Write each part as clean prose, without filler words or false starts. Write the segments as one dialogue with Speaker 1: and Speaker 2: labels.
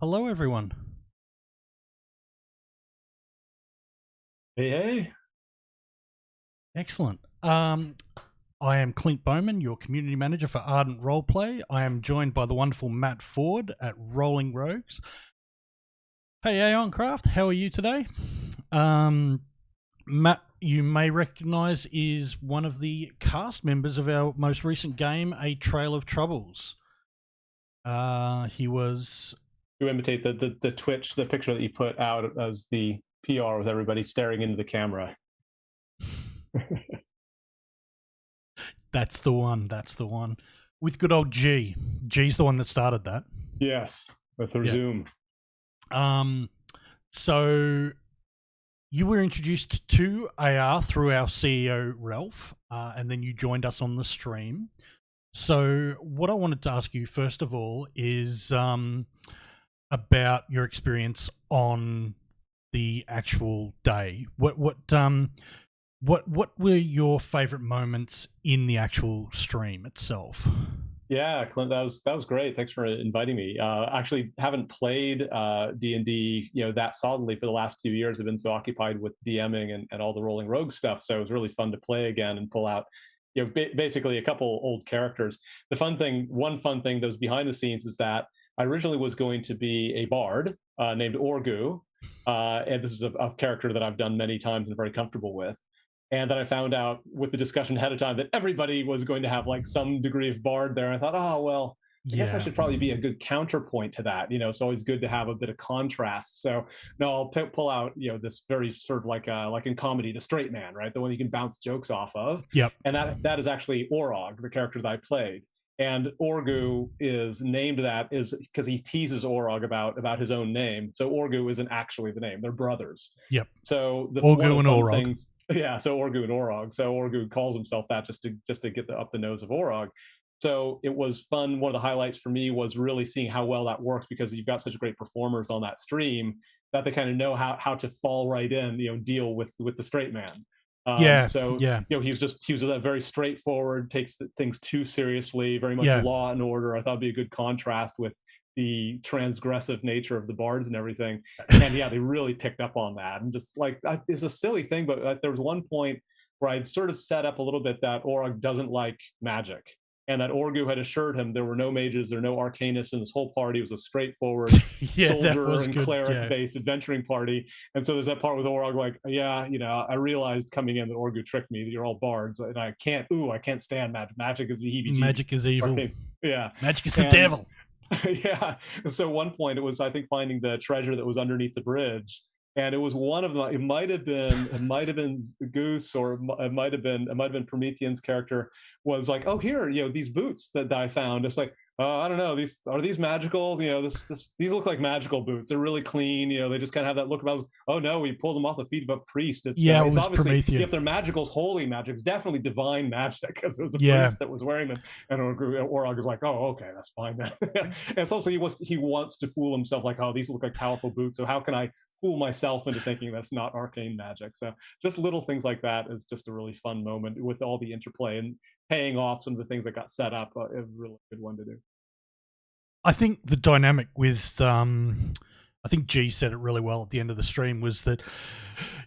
Speaker 1: Hello, everyone.
Speaker 2: Hey, hey.
Speaker 1: Excellent. I am Clint Bowman, your community manager for Ardent Roleplay. I am joined by the wonderful Matt Ford at Rolling Rogues. Hey, Aeon Craft, how are you today? Matt, you may recognize, is one of the cast members of our most recent game, A Trail of Troubles. He was
Speaker 2: You imitate the Twitch, the picture that you put out as the PR with everybody staring into the camera.
Speaker 1: That's the one. That's the one. With good old G. G's the one that started that.
Speaker 2: Yes, with
Speaker 1: Yeah.
Speaker 2: Zoom.
Speaker 1: So you were introduced to AR through our CEO Ralph, and then you joined us on the stream. So what I wanted to ask you first of all is about your experience on the actual day. What were your favorite moments in the actual stream itself?
Speaker 2: Yeah, Clint, that was great. Thanks for inviting me. Actually, haven't played D&D, that solidly for the last 2 years. I've been so occupied with DMing and all the Rolling Rogue stuff. So it was really fun to play again and pull out, basically a couple old characters. One fun thing that was behind the scenes is that I originally was going to be a bard named Orgu, and this is a character that I've done many times and very comfortable with. And then I found out with the discussion ahead of time that everybody was going to have like some degree of bard there. I thought, oh, well, I guess I should probably be a good counterpoint to that. It's always good to have a bit of contrast. So no, I'll pull out, this very sort of like in comedy, the straight man, right? The one you can bounce jokes off of.
Speaker 1: Yep.
Speaker 2: And that is actually Orog, the character that I played. And Orgu is named that is because he teases Orog about his own name. So Orgu isn't actually the name; they're brothers.
Speaker 1: Yep.
Speaker 2: So one
Speaker 1: Orgu
Speaker 2: of
Speaker 1: and
Speaker 2: the fun
Speaker 1: Orog.
Speaker 2: things, yeah. So Orgu and Orog. So Orgu calls himself that just to get up the nose of Orog. So it was fun. One of the highlights for me was really seeing how well that works because you've got such great performers on that stream that they kind of know how to fall right in, deal with the straight man.
Speaker 1: Yeah.
Speaker 2: So
Speaker 1: Yeah.
Speaker 2: he was very straightforward, takes things too seriously, very much
Speaker 1: Yeah.
Speaker 2: law and order. I thought it'd be a good contrast with the transgressive nature of the bards and everything. And yeah, they really picked up on that. And just like it's a silly thing, but there was one point where I'd sort of set up a little bit that Orog doesn't like magic. And that Orgu had assured him there were no mages, there were no arcanists in this whole party. It was a straightforward soldier and cleric based adventuring party. And so there's that part with Orog, like, yeah, I realized coming in that Orgu tricked me, that you're all bards, and I can't stand magic. Magic is the heebie-jeebies.
Speaker 1: Magic is evil.
Speaker 2: Arcane. Yeah.
Speaker 1: Magic is the devil.
Speaker 2: Yeah. And so one point it was, I think, finding the treasure that was underneath the bridge. And it was one of them. It might have been Goose, or it might have been Promethean's character was like, oh, here, these boots that I found. It's like, I don't know, are these magical? These look like magical boots. They're really clean. They just kind of have that look about. Oh no, we pulled them off the feet of a priest. It's
Speaker 1: it's
Speaker 2: obviously
Speaker 1: Promethean.
Speaker 2: If they're magical, it's holy magic. It's definitely divine magic because it was a priest that was wearing them. And Orog is like, oh, okay, that's fine then. And so he wants to fool himself, like, oh, these look like powerful boots. So how can I fool myself into thinking that's not arcane magic? So just little things like that is just a really fun moment with all the interplay and paying off some of the things that got set up. A really good one to do.
Speaker 1: I think the dynamic with I think G said it really well at the end of the stream was that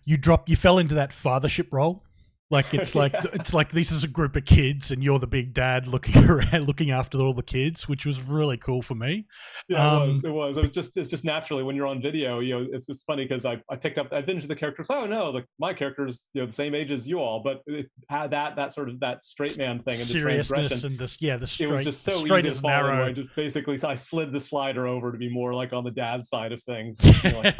Speaker 1: you fell into that fathership role. Like it's like it's like this is a group of kids and you're the big dad looking around, looking after all the kids, which was really cool for me.
Speaker 2: Yeah, it was. It's just naturally when you're on video, it's just funny because I binged the characters. Oh no, my character's the same age as you all, but it had that sort of that straight man thing and the
Speaker 1: seriousness and the straight.
Speaker 2: It was just so
Speaker 1: straight
Speaker 2: easy
Speaker 1: as
Speaker 2: to follow.
Speaker 1: narrow.
Speaker 2: I just basically I slid the slider over to be more like on the dad side of things. Like,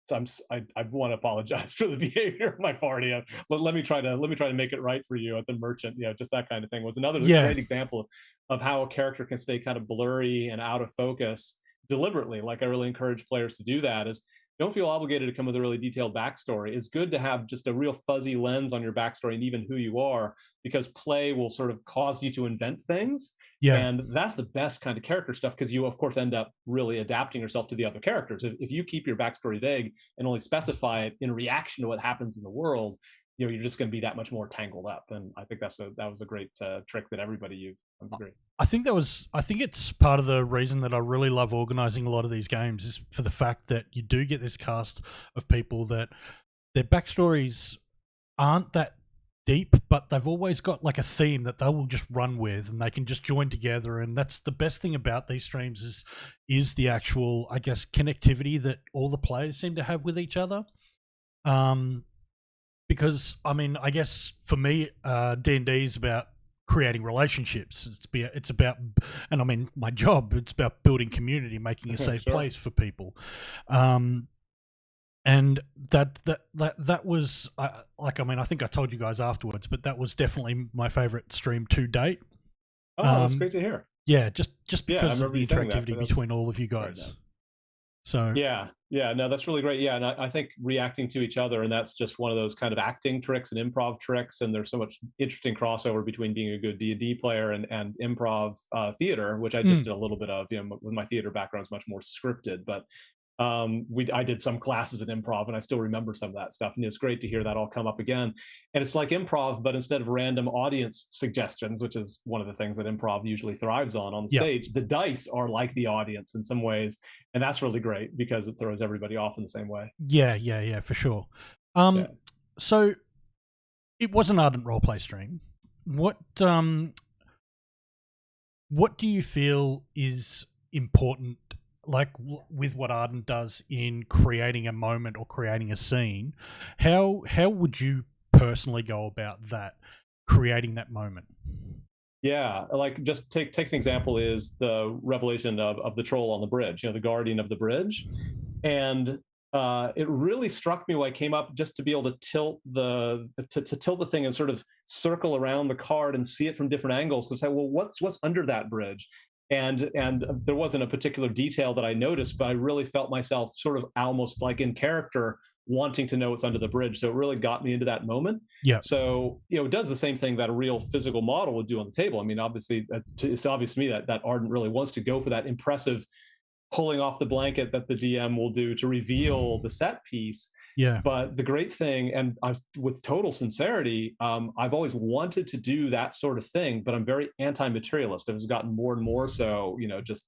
Speaker 2: so I want to apologize for the behavior of my party. But let me try to make it right for you at the merchant. Just that kind of thing was another great example of how a character can stay kind of blurry and out of focus deliberately. Like I really encourage players to do that. Is don't feel obligated to come with a really detailed backstory. It's good to have just a real fuzzy lens on your backstory and even who you are, because play will sort of cause you to invent things.
Speaker 1: Yeah.
Speaker 2: And that's the best kind of character stuff, because you, of course, end up really adapting yourself to the other characters. If you keep your backstory vague and only specify it in reaction to what happens in the world, you're just going to be that much more tangled up. And I think that was a great trick that everybody used. I agree.
Speaker 1: I think it's part of the reason that I really love organizing a lot of these games is for the fact that you do get this cast of people that their backstories aren't that deep, but they've always got like a theme that they will just run with, and they can just join together. And that's the best thing about these streams is the actual, I guess, connectivity that all the players seem to have with each other. Um, because I mean, I guess for me, D&D is about creating relationships. It's about, and I mean, my job. It's about building community, making a safe
Speaker 2: Sure.
Speaker 1: place for people. Um, and that was like, I mean, I think I told you guys afterwards, but that was definitely my favorite stream to date.
Speaker 2: Oh, that's
Speaker 1: Um,
Speaker 2: great to hear.
Speaker 1: yeah, just
Speaker 2: Yeah, I
Speaker 1: because of
Speaker 2: remember
Speaker 1: the
Speaker 2: you saying that.
Speaker 1: interactivity
Speaker 2: That's
Speaker 1: between all of you
Speaker 2: very
Speaker 1: guys.
Speaker 2: nice.
Speaker 1: So
Speaker 2: Yeah, yeah, no, that's really great. Yeah, and I think reacting to each other, and that's just one of those kind of acting tricks and improv tricks. And there's so much interesting crossover between being a good D&D player and improv theater, which I just
Speaker 1: mm,
Speaker 2: did a little bit of. You know, with my theater background is much more scripted, but I did some classes in improv, and I still remember some of that stuff. And it's great to hear that all come up again. And it's like improv, but instead of random audience suggestions, which is one of the things that improv usually thrives on the
Speaker 1: yeah,
Speaker 2: stage, the dice are like the audience in some ways, and that's really great because it throws everybody off in the same way.
Speaker 1: yeah, for sure.
Speaker 2: Yeah.
Speaker 1: So it was an ardent roleplay stream. What um, what do you feel is important, like with what Ardent does in creating a moment or creating a scene? How would you personally go about that, creating that moment?
Speaker 2: Yeah, like just take an example is the revelation of the troll on the bridge, you know, the guardian of the bridge. And it really struck me when I came up just to be able to tilt the thing and sort of circle around the card and see it from different angles to say, well, what's under that bridge? And there wasn't a particular detail that I noticed, but I really felt myself sort of almost like in character wanting to know what's under the bridge. So it really got me into that moment.
Speaker 1: Yeah,
Speaker 2: So, you know, it does the same thing that a real physical model would do on the table. I mean, obviously, it's obvious to me that Ardent really wants to go for that impressive pulling off the blanket that the DM will do to reveal the set piece.
Speaker 1: yeah,
Speaker 2: But the great thing, and with total sincerity, I've always wanted to do that sort of thing, but I'm very anti-materialist. I've gotten more and more so, you know, just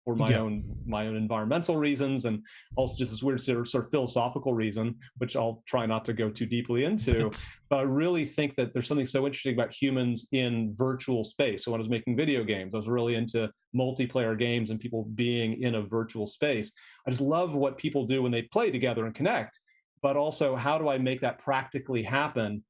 Speaker 2: for
Speaker 1: yeah.
Speaker 2: my own environmental reasons, and also just this weird sort of philosophical reason, which I'll try not to go too deeply into.
Speaker 1: That's
Speaker 2: But I really think that there's something so interesting about humans in virtual space. So when I was making video games, I was really into multiplayer games and people being in a virtual space. I just love what people do when they play together and connect, but also how do I make that practically happen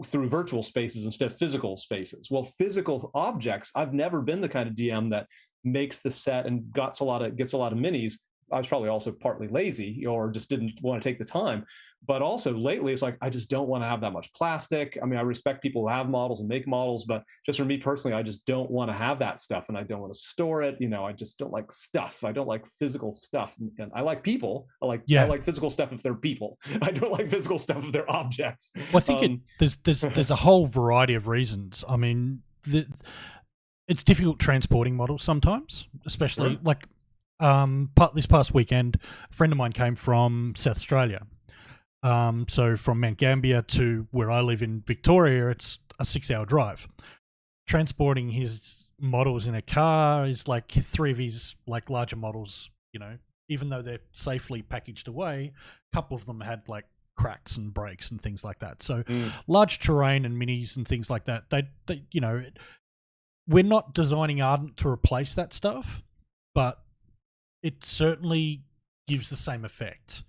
Speaker 2: through virtual spaces instead of physical spaces? Well, physical objects, I've never been the kind of DM that makes the set and gets a lot of minis. I was probably also partly lazy or just didn't want to take the time. But also lately, it's like I just don't want to have that much plastic. I mean, I respect people who have models and make models, but just for me personally, I just don't want to have that stuff, and I don't want to store it. You know, I just don't like stuff. I don't like physical stuff, and I like people. I
Speaker 1: yeah.
Speaker 2: like physical stuff if they're people. I don't like physical stuff if they're objects.
Speaker 1: Well, I think
Speaker 2: Um,
Speaker 1: there's a whole variety of reasons. I mean, it's difficult transporting models sometimes, especially
Speaker 2: sure.
Speaker 1: like this past weekend, a friend of mine came from South Australia. So from Mount Gambier to where I live in Victoria, it's a 6-hour drive. Transporting his models in a car is like three of his like larger models, you know, even though they're safely packaged away, a couple of them had like cracks and breaks and things like that. So
Speaker 2: Mm.
Speaker 1: large terrain and minis and things like that, they you know, we're not designing Ardent to replace that stuff, but it certainly gives the same effect.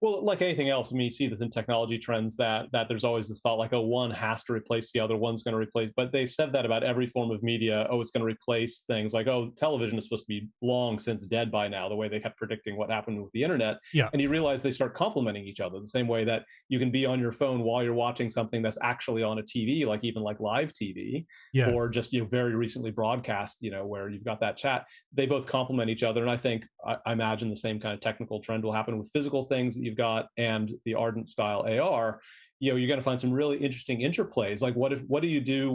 Speaker 2: Well, like anything else, I mean, you see this in technology trends that there's always this thought like, oh, one has to replace the other, one's going to replace. But they said that about every form of media. Oh, it's going to replace things like, oh, television is supposed to be long since dead by now. The way they kept predicting what happened with the internet,
Speaker 1: Yeah,
Speaker 2: and you realize they start complementing each other the same way that you can be on your phone while you're watching something that's actually on a TV, like even like live TV,
Speaker 1: yeah,
Speaker 2: or just very recently broadcast, where you've got that chat. They both complement each other, and I think I imagine the same kind of technical trend will happen with physical things that you've got and the Ardent style AR. You're going to find some really interesting interplays. Like what do you do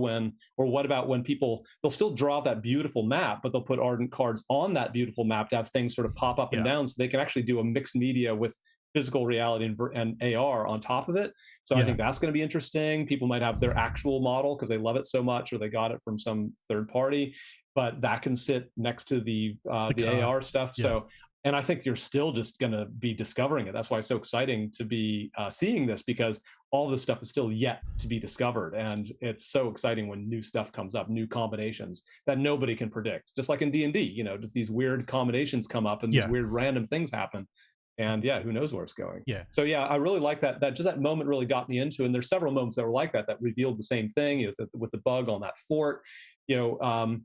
Speaker 2: what about when people, they'll still draw that beautiful map, but they'll put Ardent cards on that beautiful map to have things sort of pop up and
Speaker 1: yeah,
Speaker 2: down, so they can actually do a mixed media with physical reality and AR on top of it. So I
Speaker 1: yeah.
Speaker 2: think that's going to be interesting. People might have their actual model because they love it so much, or they got it from some third party. but that can sit next to the
Speaker 1: card.
Speaker 2: AR stuff.
Speaker 1: Yeah.
Speaker 2: So, and I think you're still just going to be discovering it. That's why it's so exciting to be seeing this, because all this stuff is still yet to be discovered, and it's so exciting when new stuff comes up, new combinations that nobody can predict. Just like in D&D, you know, just these weird combinations come up and these
Speaker 1: Yeah.
Speaker 2: weird random things happen, and yeah, who knows where it's going.
Speaker 1: Yeah.
Speaker 2: So yeah, I really like that. That just that moment really got me into, and there's several moments that were like that that revealed the same thing. You know, with the bug on that fort. You know,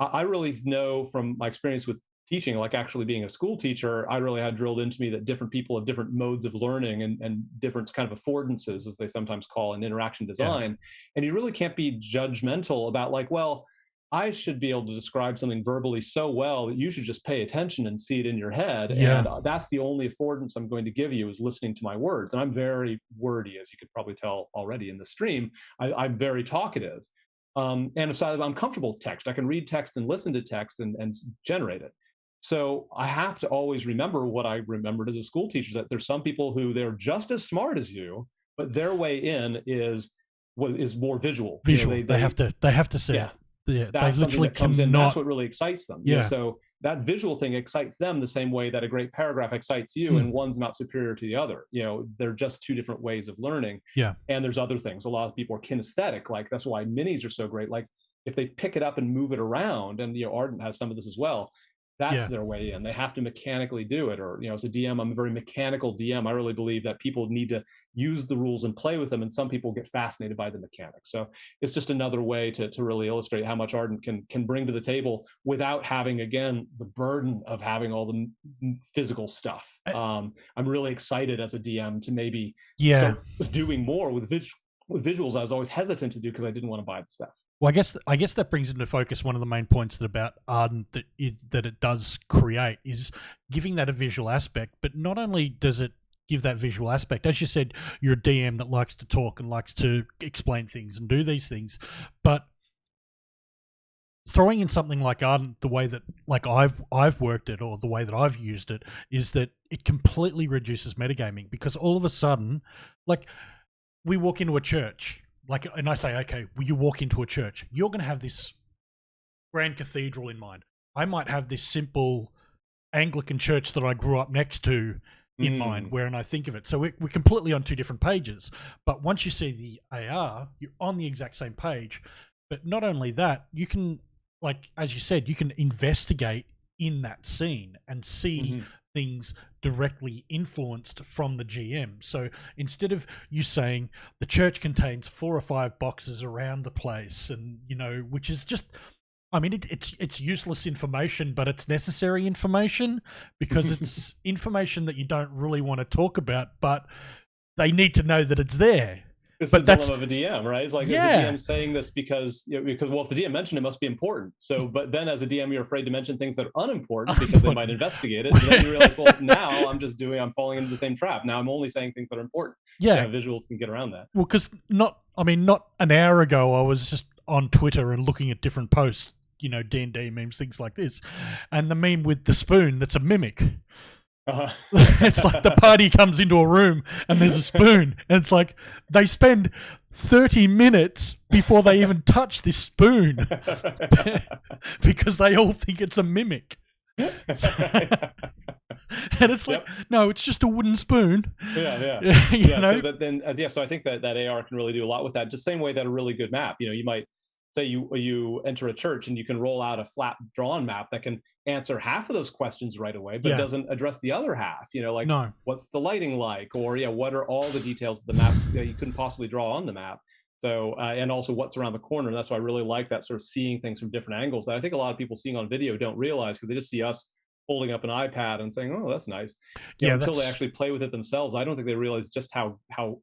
Speaker 2: I really know from my experience with teaching, like actually being a school teacher, I really had drilled into me that different people have different modes of learning and different kind of affordances, as they sometimes call in interaction design. And you really can't be judgmental about like, well, I should be able to describe something verbally so well that you should just pay attention and see it in your head.
Speaker 1: Yeah.
Speaker 2: And that's the only affordance I'm going to give you, is listening to my words. And I'm very wordy, as you could probably tell already in the stream. I'm very talkative. And so I'm comfortable with text. I can read text and listen to text and generate it. So I have to always remember what I remembered as a school teacher, that there's some people who they're just as smart as you, but their way in is more visual.
Speaker 1: Visual.
Speaker 2: You know,
Speaker 1: they have to say it. Yeah,
Speaker 2: that's something that comes in. That's what really excites them.
Speaker 1: Yeah.
Speaker 2: You know, so that visual thing excites them the same way that a great paragraph excites you, and one's not superior to the other. You know, they're just two different ways of learning.
Speaker 1: Yeah.
Speaker 2: And there's other things. A lot of people are kinesthetic. Like that's why minis are so great. Like if they pick it up and move it around, and you know, Ardent has some of this as well. That's their way in. They have to mechanically do it. Or, you know, as a DM, I'm a very mechanical DM. I really believe that people need to use the rules and play with them, and some people get fascinated by the mechanics. So it's just another way to really illustrate how much Ardent can bring to the table without having, again, the burden of having all the physical stuff. I'm really excited as a DM to maybe start doing more with visuals. I was always hesitant to do because I didn't want to buy the stuff.
Speaker 1: Well, I guess that brings into focus one of the main points about Ardent that it does create is giving that a visual aspect. But not only does it give that visual aspect, as you said, you're a DM that likes to talk and likes to explain things and do these things, but throwing in something like Ardent, the way that like I've worked it, or the way that I've used it, is that it completely reduces metagaming, because all of a sudden, like, we walk into a church, like, and I say, okay, well, you walk into a church, you're going to have this grand cathedral in mind. I might have this simple Anglican church that I grew up next to in mind, where and I think of it. So we're completely on two different pages. But once you see the AR, you're on the exact same page. But not only that, you can, like, as you said, you can investigate in that scene and see things directly influenced from the GM. So instead of you saying the church contains 4 or 5 boxes around the place, and you know, which is just, I mean, it's useless information, but it's necessary information, because it's information that you don't really want to talk about, but they need to know that it's there.
Speaker 2: It's the dilemma of a DM, right? It's like, the DM saying this because well, if the DM mentioned it, must be important. So, but then as a DM, you're afraid to mention things that are unimportant because they might investigate it. And then you realize, well, now I'm falling into the same trap. Now I'm only saying things that are important.
Speaker 1: Yeah,
Speaker 2: so visuals can get around that.
Speaker 1: Well, because not an hour ago, I was just on Twitter and looking at different posts, you know, D&D memes, things like this, and the meme with the spoon that's a mimic. It's like the party comes into a room and there's a spoon, and it's like they spend 30 minutes before they even touch this spoon because they all think it's a mimic. And it's like, no, it's just a wooden spoon. You know?
Speaker 2: So I think that AR can really do a lot with that. Just same way that a really good map, you know, you might say you enter a church and you can roll out a flat drawn map that can answer half of those questions right away, but it doesn't address the other half, you know, like what's the lighting like, or what are all the details of the map that you couldn't possibly draw on the map. So and also what's around the corner. And that's why I really like that sort of seeing things from different angles that I think a lot of people seeing on video don't realize, because they just see us holding up an iPad and saying, oh, that's nice. Until they actually play with it themselves, I don't think they realize just how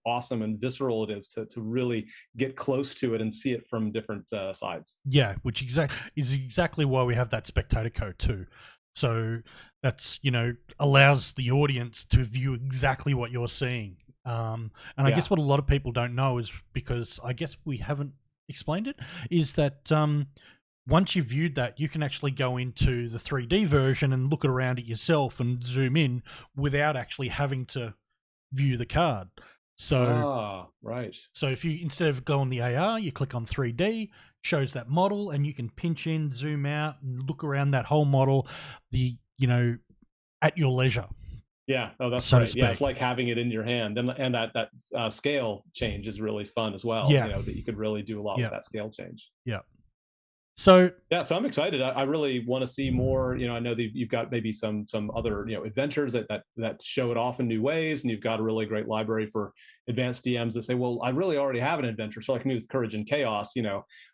Speaker 2: awesome and visceral it is to really get close to it and see it from different sides. Yeah, which
Speaker 1: is exactly why we have that spectator code too. So that's, you know, allows the audience to view exactly what you're seeing. And I guess what a lot of people don't know is, because I guess we haven't explained it, is that once you've viewed that, you can actually go into the 3D version and look around it yourself and zoom in without actually having to view the card. So,
Speaker 2: right.
Speaker 1: So if you, instead of go on the AR, you click on 3D, shows that model, and you can pinch in, zoom out, and look around that whole model, at your leisure.
Speaker 2: Yeah. Oh, that's
Speaker 1: So to
Speaker 2: great. Yeah, it's
Speaker 1: speak.
Speaker 2: like having it in your hand, and that scale change is really fun as well.
Speaker 1: Yeah.
Speaker 2: That you could really do a lot
Speaker 1: Yeah.
Speaker 2: with that scale change.
Speaker 1: Yeah. So
Speaker 2: Yeah, so I'm excited. I really want to see more. I know that you've got maybe some other adventures that show it off in new ways, and you've got a really great library for advanced DMs that say, well, I really already have an adventure. So like me with Courage and Chaos,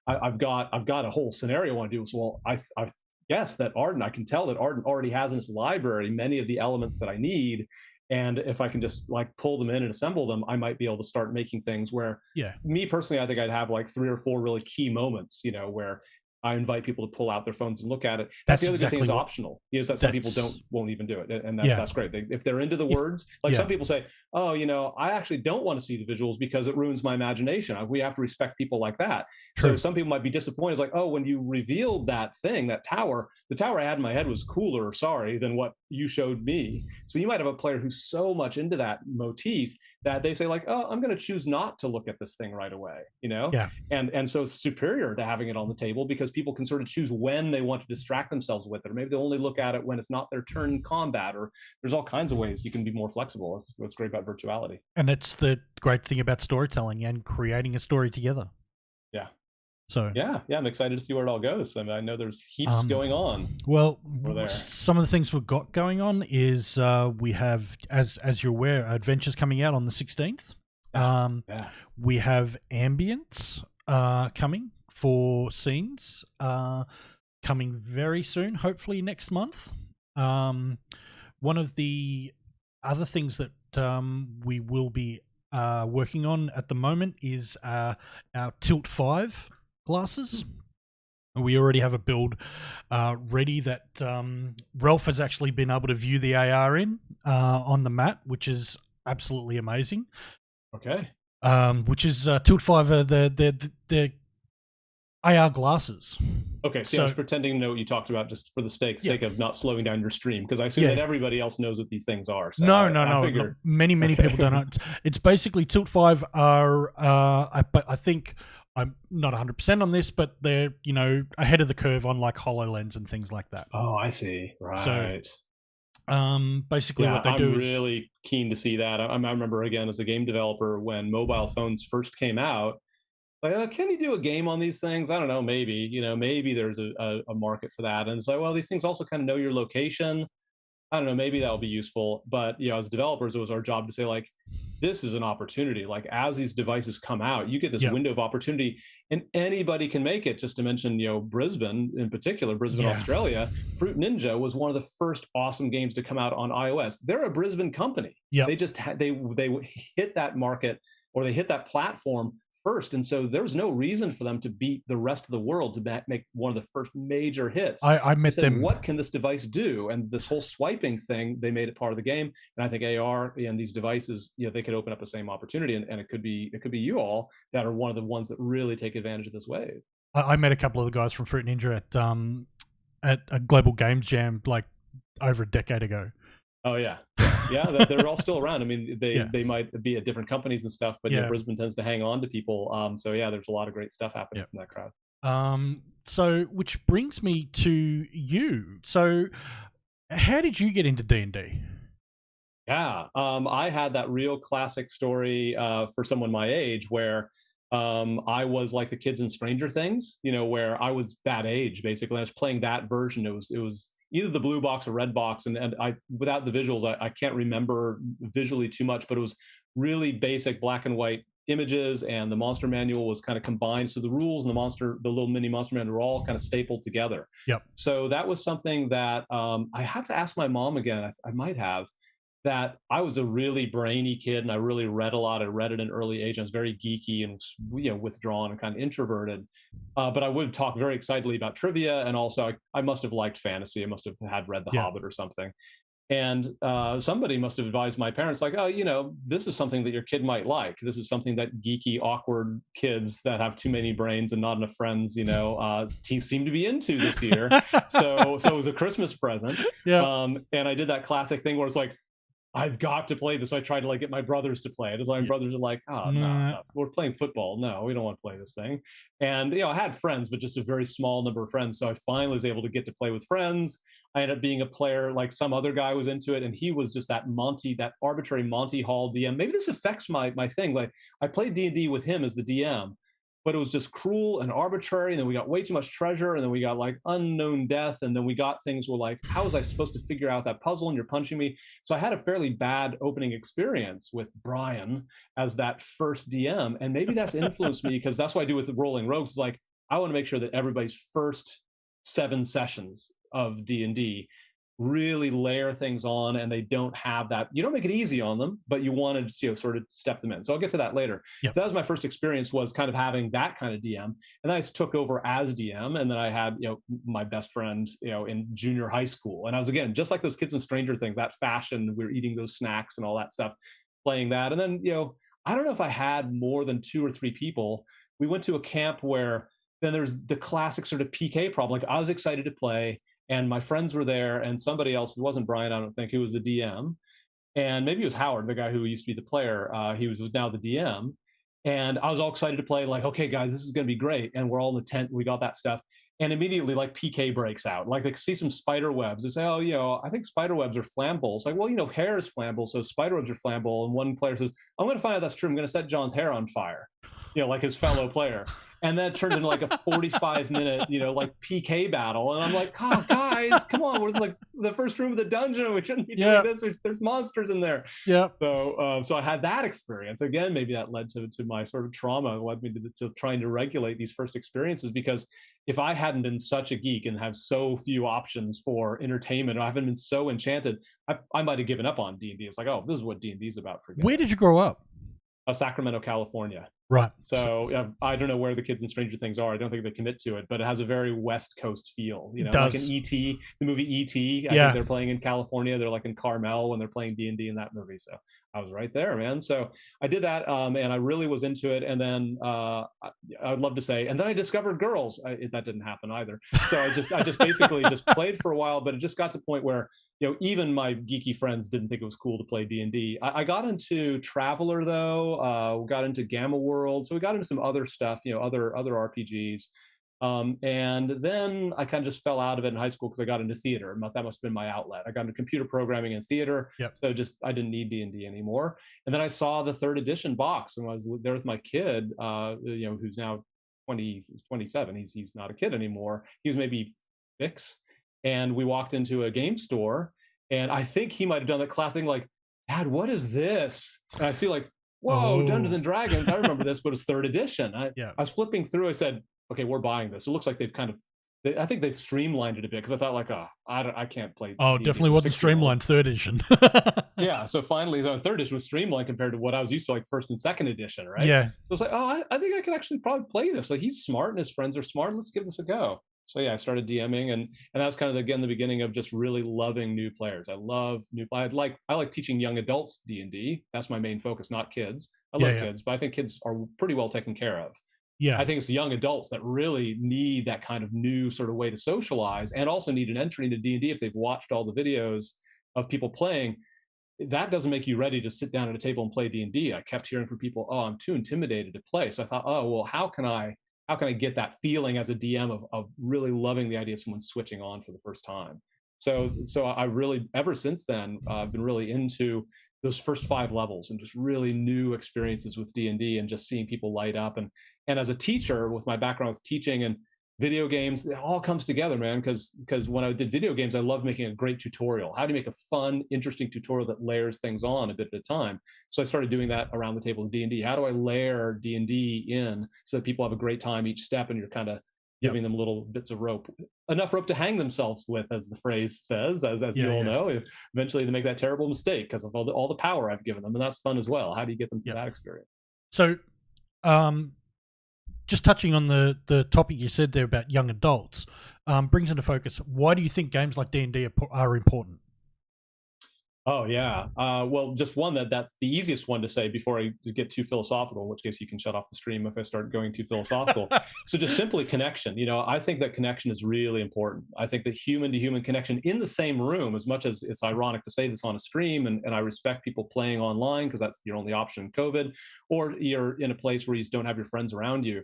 Speaker 2: I've got a whole scenario I want to do. So well, I guess that Ardent, I can tell that Ardent already has in its library many of the elements that I need. And if I can just like pull them in and assemble them, I might be able to start making things where,
Speaker 1: yeah,
Speaker 2: me personally, I think I'd have like 3 or 4 really key moments, where I invite people to pull out their phones and look at it. That's the other good thing is optional. Is that some people won't even do it, and that's great. If they're into the words, like some people say, oh, I actually don't want to see the visuals because it ruins my imagination. We have to respect people like that.
Speaker 1: True.
Speaker 2: So some people might be disappointed. It's like, oh, when you revealed that thing, that tower, the tower I had in my head was cooler, than what you showed me. So you might have a player who's so much into that motif that they say like, oh, I'm going to choose not to look at this thing right away,
Speaker 1: Yeah.
Speaker 2: And so it's superior to having it on the table because people can sort of choose when they want to distract themselves with it, or maybe they only look at it when it's not their turn in combat, or there's all kinds of ways you can be more flexible. That's what's great about virtuality.
Speaker 1: And it's the great thing about storytelling and creating a story together.
Speaker 2: Yeah.
Speaker 1: So
Speaker 2: yeah, I'm excited to see where it all goes. I mean, I know there's heaps going on.
Speaker 1: Well, some of the things we've got going on is we have, as you're aware, Adventures coming out on the 16th. We have Ambience coming for scenes coming very soon, hopefully next month. One of the other things that we will be working on at the moment is our Tilt 5 glasses. We already have a build ready that Ralph has actually been able to view the AR in on the mat, which is absolutely amazing.
Speaker 2: Okay.
Speaker 1: Which is Tilt 5, the AR glasses.
Speaker 2: Okay, so I was pretending to know what you talked about just for the sake of not slowing down your stream, because I assume that everybody else knows what these things are. So
Speaker 1: no. Many people don't. It's basically Tilt 5 are, I think, I'm not 100% on this, but they're, ahead of the curve on like HoloLens and things like that.
Speaker 2: Oh, I see. Right.
Speaker 1: So, basically what they do
Speaker 2: is... I'm really keen to see that. I remember, again, as a game developer, when mobile phones first came out, like, can you do a game on these things? I don't know, maybe, maybe there's a market for that. And it's like, well, these things also kind of know your location. I don't know, maybe that'll be useful. But, as developers, it was our job to say, like, this is an opportunity. Like, as these devices come out, you get this window of opportunity, and anybody can make it. Just to mention, Brisbane in particular, Australia, Fruit Ninja was one of the first awesome games to come out on iOS. They're a Brisbane company. They just they hit that market, or they hit that platform first, and so there was no reason for them to beat the rest of the world to make one of the first major hits.
Speaker 1: I met them.
Speaker 2: What can this device do? And this whole swiping thing, they made it part of the game. And I think AR and these devices, they could open up the same opportunity, and it could be you all that are one of the ones that really take advantage of this wave.
Speaker 1: I met a couple of the guys from Fruit Ninja at a Global Games Jam like over a decade ago.
Speaker 2: Oh yeah, they're all still around. I mean, they might be at different companies and stuff, but Brisbane tends to hang on to people. So there's a lot of great stuff happening from that crowd.
Speaker 1: So which brings me to you. So, how did you get into D&D?
Speaker 2: Yeah, I had that real classic story for someone my age where I was like the kids in Stranger Things, where I was that age basically. I was playing that version. It was either the blue box or red box, and I, without the visuals, I can't remember visually too much, but it was really basic black and white images, and the monster manual was kind of combined. So the rules and the little mini monster manual were all kind of stapled together.
Speaker 1: Yep.
Speaker 2: So that was something that I have to ask my mom again. I might have. That I was a really brainy kid, and I really read a lot. I read at an early age. I was very geeky and withdrawn and kind of introverted. But I would talk very excitedly about trivia, and also I must have liked fantasy. I must have had read The Hobbit or something. And somebody must have advised my parents, like, oh, this is something that your kid might like. This is something that geeky, awkward kids that have too many brains and not enough friends, seem to be into this year. So it was a Christmas present.
Speaker 1: Yeah.
Speaker 2: And I did that classic thing where it's like, I've got to play this. So I tried to like get my brothers to play it. As my
Speaker 1: Yeah.
Speaker 2: brothers are like, oh no,
Speaker 1: Nah.
Speaker 2: no, we're playing football. No, we don't want to play this thing. And I had friends, but just a very small number of friends. So I finally was able to get to play with friends. I ended up being a player, like some other guy was into it, and he was just that arbitrary Monty Hall DM. Maybe this affects my thing. Like I played D&D with him as the DM, but it was just cruel and arbitrary. And then we got way too much treasure, and then we got like unknown death, and then we got things where like, how was I supposed to figure out that puzzle? And you're punching me. So I had a fairly bad opening experience with Brian as that first DM, and maybe that's influenced me because that's what I do with the Rolling Rogues. Is like I want to make sure that everybody's first 7 sessions of D&D really layer things on, and they don't have that. You don't make it easy on them, but you want to sort of step them in. So I'll get to that later.
Speaker 1: Yep.
Speaker 2: So that was my first experience, was kind of having that kind of DM, and then I took over as DM, and then I had my best friend in junior high school, and I was again just like those kids in Stranger Things, that fashion, we were eating those snacks and all that stuff, playing that, and then I don't know if I had more than 2 or 3 people. We went to a camp where then there's the classic sort of PK problem. Like I was excited to play, and my friends were there, and somebody else, it wasn't Brian, I don't think, who was the DM, and maybe it was Howard, the guy who used to be the player. He was now the DM, and I was all excited to play. Like, okay, guys, this is going to be great, and we're all in the tent. We got that stuff, and immediately, like PK breaks out. Like they see some spider webs. They say, "Oh, I think spider webs are flammable." It's like, well, hair is flammable, so spider webs are flammable. And one player says, "I'm going to find out that's true. I'm going to set John's hair on fire," like his fellow player. And then it turned into like a 45-minute, like PK battle. And I'm like, oh, guys, come on. We're like the first room of the dungeon. We shouldn't be doing this. There's monsters in there.
Speaker 1: Yeah.
Speaker 2: So I had that experience. Again, maybe that led to my sort of trauma, led me to trying to regulate these first experiences, because if I hadn't been such a geek and have so few options for entertainment, I haven't been so enchanted, I might have given up on D&D. It's like, oh, this is what D&D is about.
Speaker 1: Where did you grow up?
Speaker 2: Sacramento, California.
Speaker 1: Right.
Speaker 2: So I don't know where the kids in Stranger Things are. I don't think they commit to it, but it has a very West Coast feel. Like in E.T., the movie E.T. I think they're playing in California. They're like in Carmel when they're playing D&D in that movie. So I was right there, man. So I did that, and I really was into it. And then I would love to say, and then I discovered girls. That didn't happen either. So I just basically just played for a while, but it just got to the point where even my geeky friends didn't think it was cool to play D&D. I got into Traveler though. Got into Gamma World, so we got into some other stuff, other RPGs. And then I kind of just fell out of it in high school because I got into theater. That must have been my outlet. I got into computer programming and theater.
Speaker 1: Yep.
Speaker 2: So I didn't need D&D anymore. And then I saw the 3rd edition box, and I was there with my kid, who's now 27. He's not a kid anymore. He was maybe 6. And we walked into a game store, and I think he might have done that classic thing, like, Dad, what is this? And I see like, whoa, Dungeons and Dragons. I remember this, but it's 3rd edition. I was flipping through. I said, okay, we're buying this. It looks like they've I think they've streamlined it a bit, because I thought like, I can't play.
Speaker 1: Oh, definitely wasn't streamlined 3rd edition.
Speaker 2: Yeah, so finally, the 3rd edition was streamlined compared to what I was used to, like 1st and 2nd edition, right?
Speaker 1: Yeah.
Speaker 2: So it's like, oh, I think I can actually probably play this. Like he's smart and his friends are smart. Let's give this a go. So yeah, I started DMing, and that was kind of again the beginning of just really loving new players. I love new. I like teaching young adults D&D. That's my main focus, not kids. I love kids, but I think kids are pretty well taken care of.
Speaker 1: Yeah,
Speaker 2: I think it's the young adults that really need that kind of new sort of way to socialize, and also need an entry into D&D if they've watched all the videos of people playing. That doesn't make you ready to sit down at a table and play D&D. I kept hearing from people, oh, I'm too intimidated to play. So I thought, oh, well, how can I get that feeling as a DM of really loving the idea of someone switching on for the first time? So I really, ever since then, I've been really into those first 5 levels and just really new experiences with D&D, and just seeing people light up. And as a teacher, with my background with teaching and video games, it all comes together, man. Because when I did video games, I loved making a great tutorial. How do you make a fun, interesting tutorial that layers things on a bit at a time? So I started doing that around the table with D&D. How do I layer D&D in so that people have a great time each step, and you're kind of giving them little bits of rope, enough rope to hang themselves with, as the phrase says, as you all know. Eventually they make that terrible mistake because of all the power I've given them, and that's fun as well. How do you get them through that experience?
Speaker 1: So just touching on the topic you said there about young adults, brings into focus, why do you think games like D&D are important?
Speaker 2: Oh yeah. Well, just one that's the easiest one to say before I get too philosophical. In which case, you can shut off the stream if I start going too philosophical. So just simply connection. I think that connection is really important. I think that human to human connection in the same room, as much as it's ironic to say this on a stream, and I respect people playing online because that's your only option in COVID, or you're in a place where you just don't have your friends around you.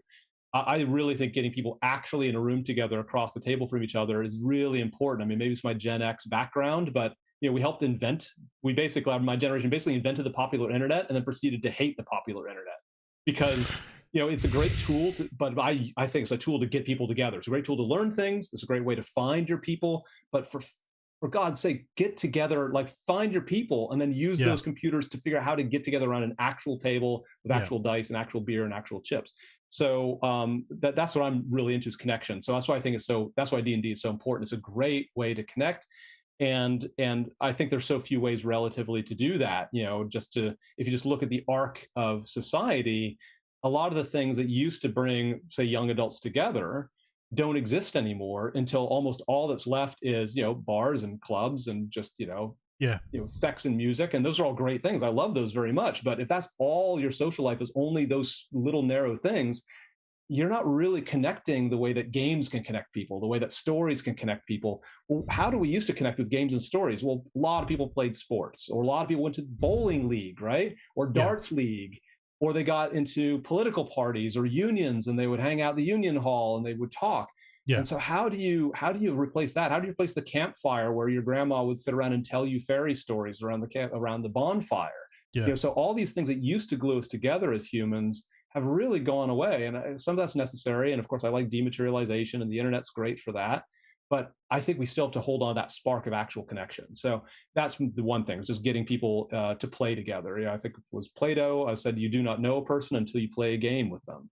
Speaker 2: I really think getting people actually in a room together across the table from each other is really important. I mean, maybe it's my Gen X background, but we helped invent. We basically, my generation basically invented the popular internet and then proceeded to hate the popular internet because it's a great tool, but I think it's a tool to get people together. It's a great tool to learn things. It's a great way to find your people. But for God's sake, get together, like find your people, and then use
Speaker 1: Yeah,
Speaker 2: those computers to figure out how to get together around an actual table with
Speaker 1: yeah,
Speaker 2: actual dice and actual beer and actual chips. So that's what I'm really into, is connection. So that's why I think it's so. That's why D&D is so important. It's a great way to connect, and I think there's so few ways relatively to do that. Just to, if you just look at the arc of society, a lot of the things that used to bring, say, young adults together don't exist anymore, until almost all that's left is bars and clubs and just
Speaker 1: yeah,
Speaker 2: sex and music. And those are all great things. I love those very much. But if that's all your social life is, only those little narrow things, you're not really connecting the way that games can connect people, the way that stories can connect people. Well, how do we used to connect with games and stories? Well, a lot of people played sports, or a lot of people went to bowling league, right? Or
Speaker 1: yeah,
Speaker 2: darts league, or they got into political parties or unions, and they would hang out in the union hall and they would talk.
Speaker 1: yeah,
Speaker 2: And so how do you replace that? How do you replace the campfire where your grandma would sit around and tell you fairy stories around the bonfire?
Speaker 1: yeah,
Speaker 2: So all these things that used to glue us together as humans have really gone away. And some of that's necessary. And of course, I like dematerialization, and the internet's great for that. But I think we still have to hold on to that spark of actual connection. So that's the one thing, is just getting people to play together. I think it was Plato said, "You do not know a person until you play a game with them."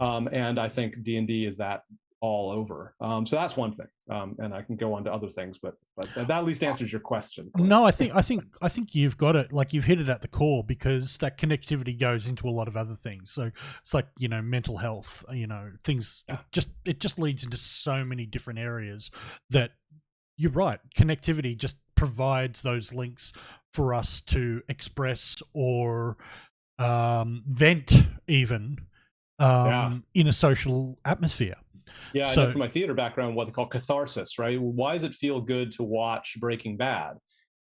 Speaker 2: And I think D&D is that all over. So that's one thing, and I can go on to other things, but that at least answers your question, Clint.
Speaker 1: No, I think you've got it. Like, you've hit it at the core, because that connectivity goes into a lot of other things. So it's like, mental health. Things.
Speaker 2: Yeah.
Speaker 1: It just leads into so many different areas that you're right. Connectivity just provides those links for us to express or vent, even
Speaker 2: Yeah.
Speaker 1: in a social atmosphere.
Speaker 2: Yeah, I know
Speaker 1: So
Speaker 2: from my theater background what they call catharsis, right? Why does it feel good to watch Breaking Bad?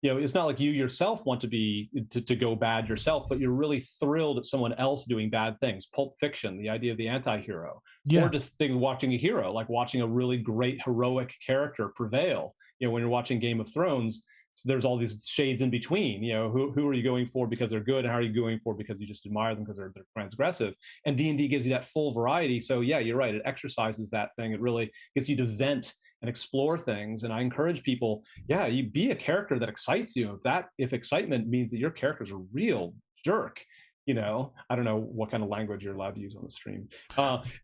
Speaker 2: It's not like you yourself want to go bad yourself, but you're really thrilled at someone else doing bad things. Pulp Fiction, the idea of the anti-hero, or
Speaker 1: yeah,
Speaker 2: just think watching a hero, like watching a really great heroic character prevail. When you're watching Game of Thrones, so there's all these shades in between. Who are you going for because they're good, and how are you going for because you just admire them because they're transgressive? And D&D gives you that full variety. So yeah, you're right. It exercises that thing. It really gets you to vent and explore things. And I encourage people, yeah, you be a character that excites you. If excitement means that your character's a real jerk, I don't know what kind of language you're allowed to use on the stream.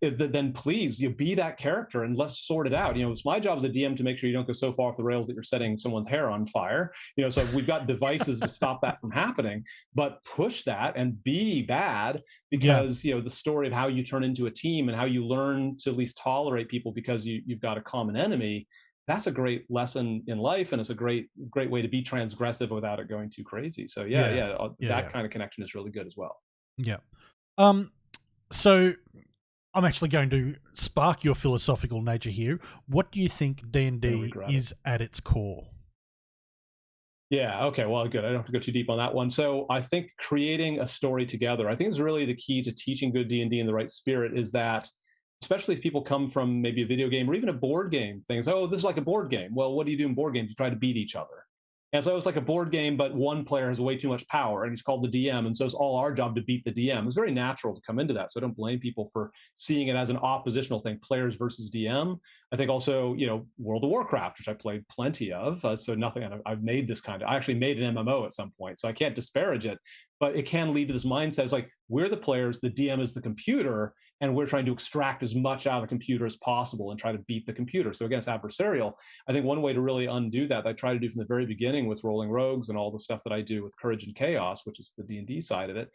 Speaker 2: Then please, you be that character, and let's sort it out. It's my job as a DM to make sure you don't go so far off the rails that you're setting someone's hair on fire. So we've got devices to stop that from happening, but push that and be bad,
Speaker 1: yeah,
Speaker 2: because the story of how you turn into a team and how you learn to at least tolerate people because you've got a common enemy. That's a great lesson in life, and it's a great way to be transgressive without it going too crazy. So yeah,
Speaker 1: yeah,
Speaker 2: yeah,
Speaker 1: yeah,
Speaker 2: that
Speaker 1: yeah,
Speaker 2: kind of connection is really good as well.
Speaker 1: yeah. Um, so I'm actually going to spark your philosophical nature here. What do you think
Speaker 2: Gonna
Speaker 1: D&D
Speaker 2: regret it.
Speaker 1: is at its core?
Speaker 2: Yeah. Okay. Well, good. I don't have to go too deep on that one. So I think creating a story together, I think is really the key to teaching good D&D in the right spirit. Is that, especially if people come from maybe a video game or even a board game, things, oh, this is like a board game. Well, what do you do in board games? You try to beat each other. And so it's like a board game, but one player has way too much power, and he's called the DM. And so it's all our job to beat the DM. It's very natural to come into that. So I don't blame people for seeing it as an oppositional thing, players versus DM. I think also, World of Warcraft, which I played plenty of. So nothing, I've made this I actually made an MMO at some point, so I can't disparage it, but it can lead to this mindset. It's like, we're the players, the DM is the computer, and we're trying to extract as much out of the computer as possible and try to beat the computer. So again, it's adversarial. I think one way to really undo that I try to do from the very beginning with Rolling Rogues and all the stuff that I do with Courage and Chaos, which is the D&D side of it,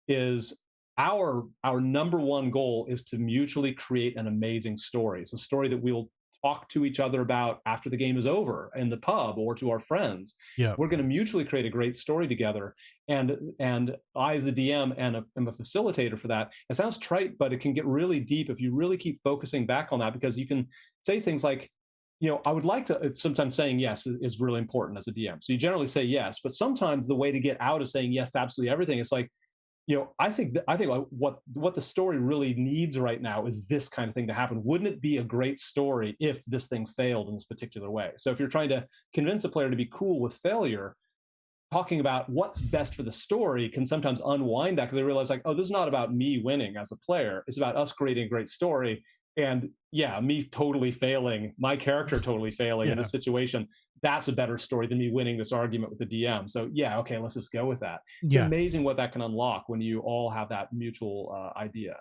Speaker 2: is our number one goal is to mutually create an amazing story. It's a story that we'll talk to each other about after the game is over in the pub or to our friends.
Speaker 1: Yeah.
Speaker 2: We're going to mutually create a great story together. And I, as the DM, and am a facilitator for that. It sounds trite, but it can get really deep if you really keep focusing back on that, because you can say things like, I would like to, sometimes saying yes is really important as a DM. So you generally say yes, but sometimes the way to get out of saying yes to absolutely everything is like, I think what the story really needs right now is this kind of thing to happen. Wouldn't it be a great story if this thing failed in this particular way? So if you're trying to convince a player to be cool with failure, talking about what's best for the story can sometimes unwind that, because they realize like, oh, this is not about me winning as a player. It's about us creating a great story. And yeah, me totally failing, my character totally failing in this situation, that's a better story than me winning this argument with the DM. So yeah, okay, let's just go with that. It's amazing what that can unlock when you all have that mutual idea.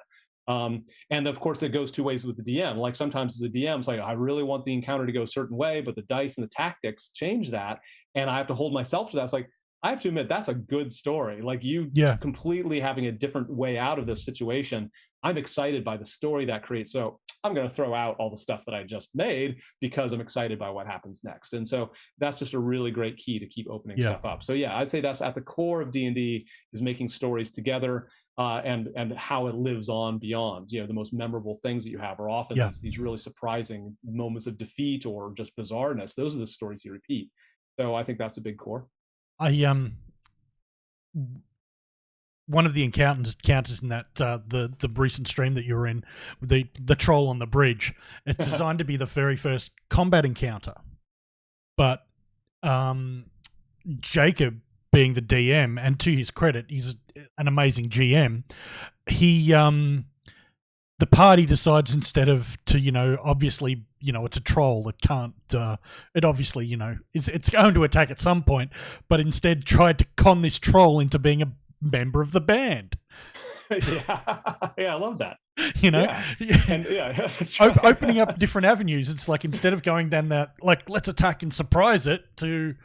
Speaker 2: And of course, it goes two ways with the DM. Like sometimes as a DM, it's like, I really want the encounter to go a certain way, but the dice and the tactics change that. And I have to hold myself to that. It's like, I have to admit, that's a good story. Like you completely having a different way out of this situation. I'm excited by the story that creates. So I'm going to throw out all the stuff that I just made because I'm excited by what happens next. And so that's just a really great key to keep opening stuff up. So yeah, I'd say that's at the core of D&D, is making stories together, and how it lives on beyond. The most memorable things that you have are often these really surprising moments of defeat or just bizarreness. Those are the stories you repeat. So I think that's a big core.
Speaker 1: One of the encounters in that the recent stream that you were in, the troll on the bridge, it's designed to be the very first combat encounter, but Jacob, being the DM, and to his credit, he's an amazing GM. He the party decides, instead of to obviously it's a troll, it can't it obviously it's going to attack at some point, but instead tried to con this troll into being a member of the band.
Speaker 2: I love that.
Speaker 1: And opening up different avenues. It's like, instead of going down that like, let's attack and surprise it, to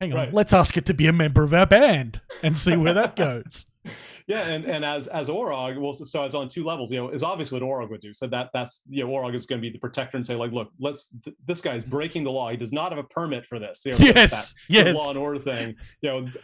Speaker 1: hang on, let's ask it to be a member of our band and see where that goes.
Speaker 2: And as Orog, well, so it's on two levels. Is obviously what Orog would do. So that's Orog is going to be the protector and say like, look, this guy's breaking the law. He does not have a permit for this.
Speaker 1: Yes.
Speaker 2: Law and order thing.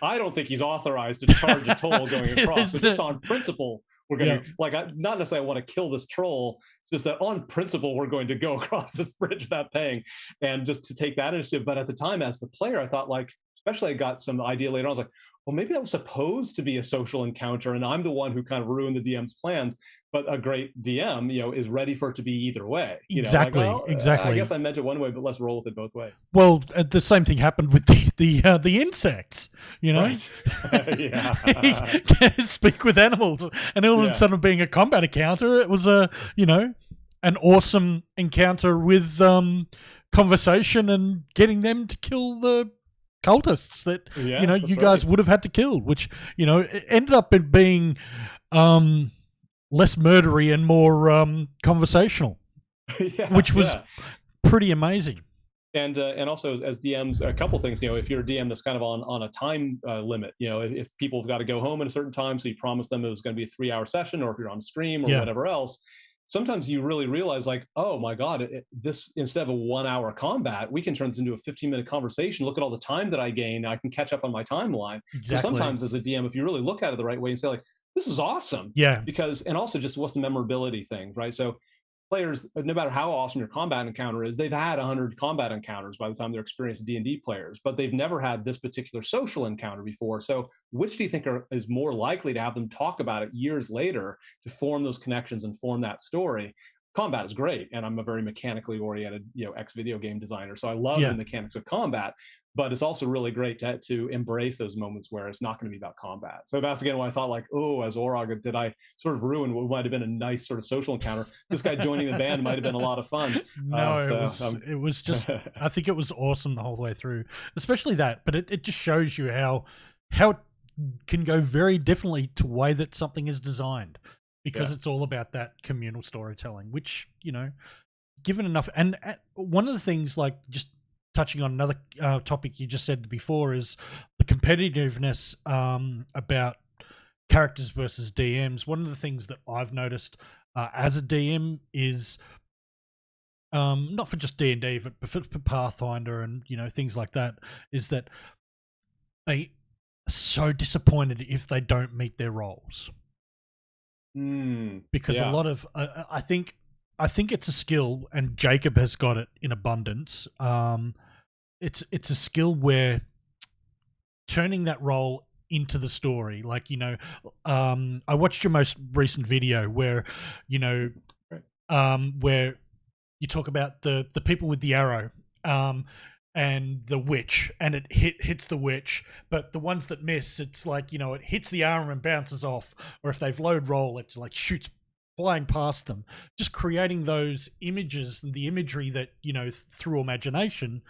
Speaker 2: I don't think he's authorized to charge a toll going across. So just on principle, we're going to not necessarily want to kill this troll. It's just that on principle, we're going to go across this bridge without paying, and just to take that initiative. But at the time, as the player, I thought, like, especially I got some idea later on. I was like, well, maybe that was supposed to be a social encounter, and I'm the one who kind of ruined the DM's plans. But a great DM, is ready for it to be either way.
Speaker 1: Exactly.
Speaker 2: I guess I meant it one way, but let's roll with it both ways.
Speaker 1: Well, the same thing happened with the insects.
Speaker 2: Right.
Speaker 1: Speak with animals, and all of a sudden, being a combat encounter, it was an awesome encounter with conversation and getting them to kill the cultists that you guys would have had to kill, which it ended up being less murdery and more conversational, which was pretty amazing.
Speaker 2: And also, as DMs, a couple things. If you're a DM that's kind of on a time limit, if people have got to go home at a certain time, so you promise them it was going to be a 3-hour session, or if you're on stream or whatever else, sometimes you really realize, like, oh my God, this, instead of a 1-hour combat, we can turn this into a 15-minute conversation. Look at all the time that I gain. I can catch up on my timeline.
Speaker 1: Exactly.
Speaker 2: So sometimes as a DM, if you really look at it the right way and say like, this is awesome. Because, and also just what's the memorability thing, right? So players, no matter how awesome your combat encounter is, they've had 100 combat encounters by the time they're experienced D&D players, but they've never had this particular social encounter before. So which do you think is more likely to have them talk about it years later to form those connections and form that story? Combat is great, and I'm a very mechanically oriented, ex-video game designer, so I love the mechanics of combat. But it's also really great to embrace those moments where it's not going to be about combat. So that's again why I thought, like, oh, as Orog, did I sort of ruin what might have been a nice sort of social encounter? This guy joining the band might have been a lot of fun.
Speaker 1: No, it was just, I think it was awesome the whole way through, especially that. But it just shows you how it can go very differently to the way that something is designed, because it's all about that communal storytelling, which, given enough. And one of the things, like, just touching on another topic you just said before, is the competitiveness about characters versus DMs. One of the things that I've noticed as a DM is not for just D&D, but for Pathfinder and things like that, is that they are so disappointed if they don't meet their roles, because a
Speaker 2: Yeah.
Speaker 1: lot of I think it's a skill, and Jacob has got it in abundance. It's a skill where turning that role into the story, like I watched your most recent video where you know
Speaker 2: Right.
Speaker 1: where you talk about the people with the arrow, and the witch, and it hits the witch, but the ones that miss, it's like it hits the arm and bounces off, or if they've load roll, it like shoots flying past them. Just creating those images and the imagery that through imagination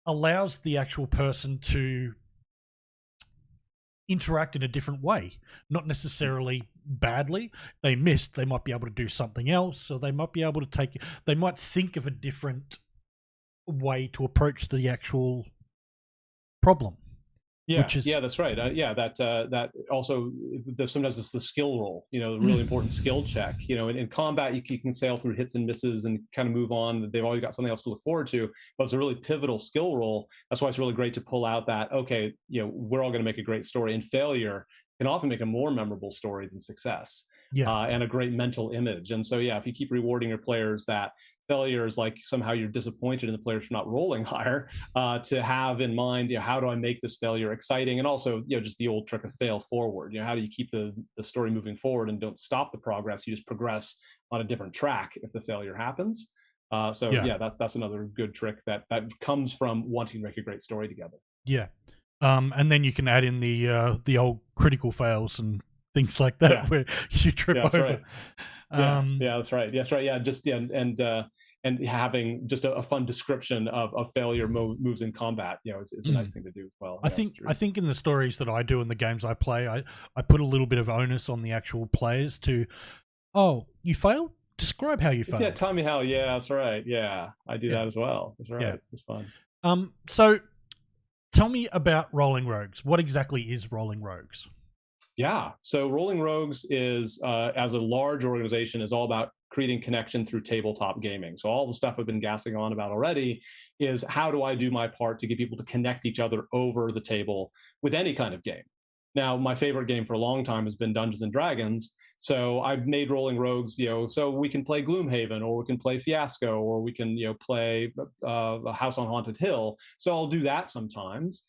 Speaker 1: allows the actual person to interact in a different way, not necessarily badly. They missed, they might be able to do something else, or they might be able to they might think of a different way to approach the actual problem,
Speaker 2: Yeah,
Speaker 1: which is
Speaker 2: yeah, that's right. Yeah, that also sometimes it's the skill roll. The really
Speaker 1: mm,
Speaker 2: important skill check. In combat, you can sail through hits and misses and kind of move on. They've always got something else to look forward to. But it's a really pivotal skill roll. That's why it's really great to pull out that, okay, we're all going to make a great story, and failure can often make a more memorable story than success.
Speaker 1: yeah,
Speaker 2: And a great mental image. And so, yeah, if you keep rewarding your players that failure is like somehow you're disappointed in the players for not rolling higher, to have in mind, how do I make this failure exciting? And also, just the old trick of fail forward. How do you keep the story moving forward and don't stop the progress? You just progress on a different track if the failure happens. So
Speaker 1: yeah,
Speaker 2: yeah, that's another good trick that comes from wanting to make a great story together.
Speaker 1: yeah. And then you can add in the old critical fails and things like that
Speaker 2: Yeah,
Speaker 1: where you trip
Speaker 2: yeah, that's
Speaker 1: over.
Speaker 2: right. Yeah,
Speaker 1: um
Speaker 2: yeah, that's right. That's right. Yeah, just yeah, and having just a fun description of failure moves in combat, is a
Speaker 1: mm.
Speaker 2: nice thing to do as well.
Speaker 1: I
Speaker 2: Yeah, it's
Speaker 1: think I
Speaker 2: true.
Speaker 1: think in the stories that I do and the games I play, I put a little bit of onus on the actual players to, oh, you failed? Describe how you
Speaker 2: Yeah,
Speaker 1: failed.
Speaker 2: tell me how. Yeah, that's right. Yeah, I do
Speaker 1: Yeah,
Speaker 2: that as well. That's
Speaker 1: yeah.
Speaker 2: right. It's fun.
Speaker 1: So tell me about Rolling Rogues. What exactly is Rolling Rogues?
Speaker 2: Yeah. So Rolling Rogues is, as a large organization, is all about creating connection through tabletop gaming. So all the stuff I've been gassing on about already is how do I do my part to get people to connect each other over the table with any kind of game. Now, my favorite game for a long time has been Dungeons and Dragons. So I've made Rolling Rogues, so we can play Gloomhaven, or we can play Fiasco, or we can, play House on Haunted Hill. So I'll do that sometimes,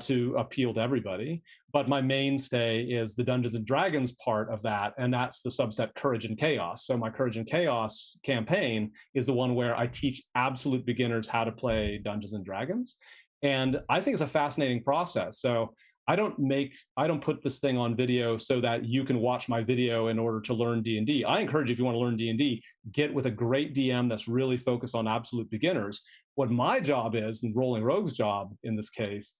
Speaker 2: to appeal to everybody. But my mainstay is the Dungeons and Dragons part of that, and that's the subset Courage and Chaos. So my Courage and Chaos campaign is the one where I teach absolute beginners how to play Dungeons and Dragons, and I think it's a fascinating process. So I don't put this thing on video so that you can watch my video in order to learn D&D. I encourage you, if you want to learn D&D, get with a great DM that's really focused on absolute beginners. What my job is, and Rolling Rogue's job in this case,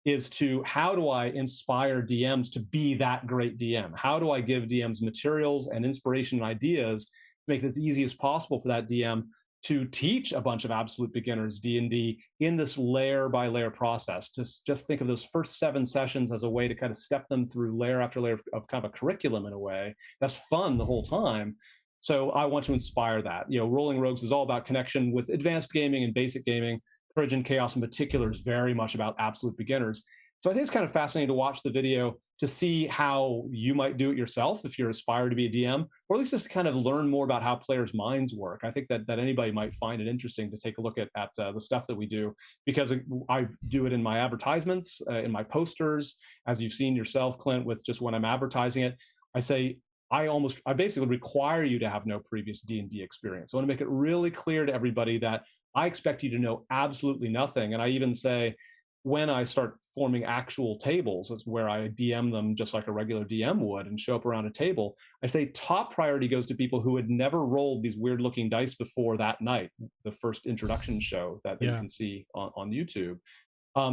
Speaker 2: is to how do I inspire DMs to be that great DM? How do I give DMs materials and inspiration and ideas to make it as easy as possible for that DM to teach a bunch of absolute beginners D&D in this layer by layer process? Just think of those first 7 sessions as a way to kind of step them through layer after layer of kind of a curriculum in a way that's fun the whole time. So I want to inspire that. Rolling Rogues is all about connection with advanced gaming and basic gaming. Courage and Chaos in particular is very much about absolute beginners. So I think it's kind of fascinating to watch the video to see how you might do it yourself if you're aspired to be a DM, or at least just to kind of learn more about how players' minds work. I think that anybody might find it interesting to take a look at the stuff that we do, because I do it in my advertisements, in my posters, as you've seen yourself, Clint, with just when I'm advertising it. I say, I basically require you to have no previous D&D experience. I want to make it really clear to everybody that I expect you to know absolutely nothing. And I even say, when I start forming actual tables, that's where I DM them just like a regular DM would and show up around a table. I say top priority goes to people who had never rolled these weird looking dice before that night, the first introduction show that you
Speaker 1: Yeah,
Speaker 2: can see on YouTube.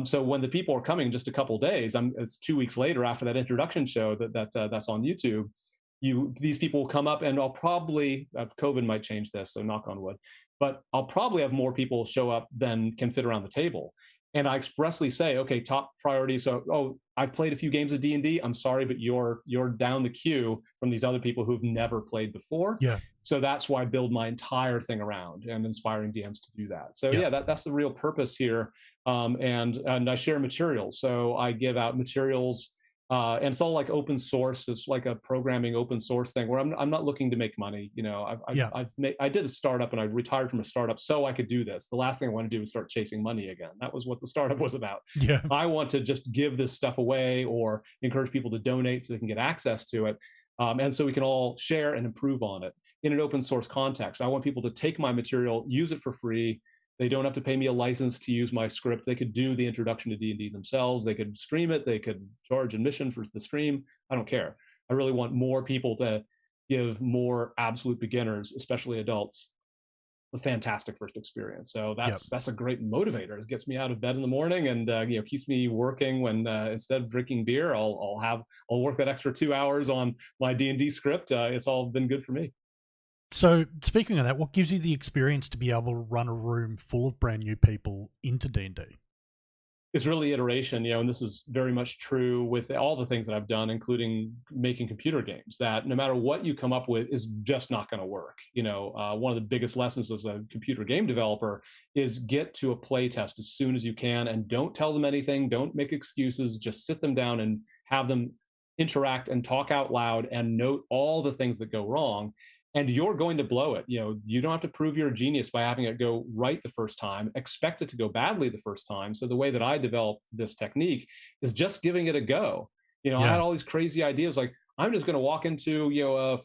Speaker 2: So when the people are coming just a couple days, it's 2 weeks later after that introduction show that's on YouTube. These people will come up, and I'll probably, COVID might change this, so knock on wood, but I'll probably have more people show up than can fit around the table. and I expressly say, okay, top priority. So, oh, I've played a few games of D&D. I'm sorry, but you're down the queue from these other people who've never played before.
Speaker 1: Yeah.
Speaker 2: So that's why I build my entire thing around, and inspiring DMs to do that. So
Speaker 1: Yeah.
Speaker 2: yeah, that's the real purpose here. And I share materials. So I give out materials, and it's all like open source. It's like a programming open source thing where I'm not looking to make money. You know,
Speaker 1: Yeah.
Speaker 2: I did a startup and I retired from a startup so I could do this. The last thing I want to do is start chasing money again. That was what the startup was about.
Speaker 1: Yeah.
Speaker 2: I want to just give this stuff away or encourage people to donate so they can get access to it. And so we can all share and improve on it in an open source context. I want people to take my material, use it for free. They don't have to pay me a license to use my script. They could do the introduction to D&D themselves. They could stream it. They could charge admission for the stream. I don't care. I really want more people to give more absolute beginners, especially adults, a fantastic first experience. So
Speaker 1: Yep.
Speaker 2: that's a great motivator. It gets me out of bed in the morning, and keeps me working. When instead of drinking beer, I'll work that extra 2 hours on my D&D script. It's all been good for me.
Speaker 1: So speaking of that, what gives you the experience to be able to run a room full of brand new people into D&D?
Speaker 2: It's really iteration, and this is very much true with all the things that I've done, including making computer games, that no matter what you come up with is just not going to work. One of the biggest lessons as a computer game developer is get to a play test as soon as you can, and don't tell them anything. Don't make excuses. Just sit them down and have them interact and talk out loud and note all the things that go wrong, and you're going to blow it. You don't have to prove you're a genius by having it go right the first time. Expect it to go badly the first time. So the way that I developed this technique is just giving it a go. I had
Speaker 1: Yeah.
Speaker 2: all these crazy ideas like, I'm just going to walk into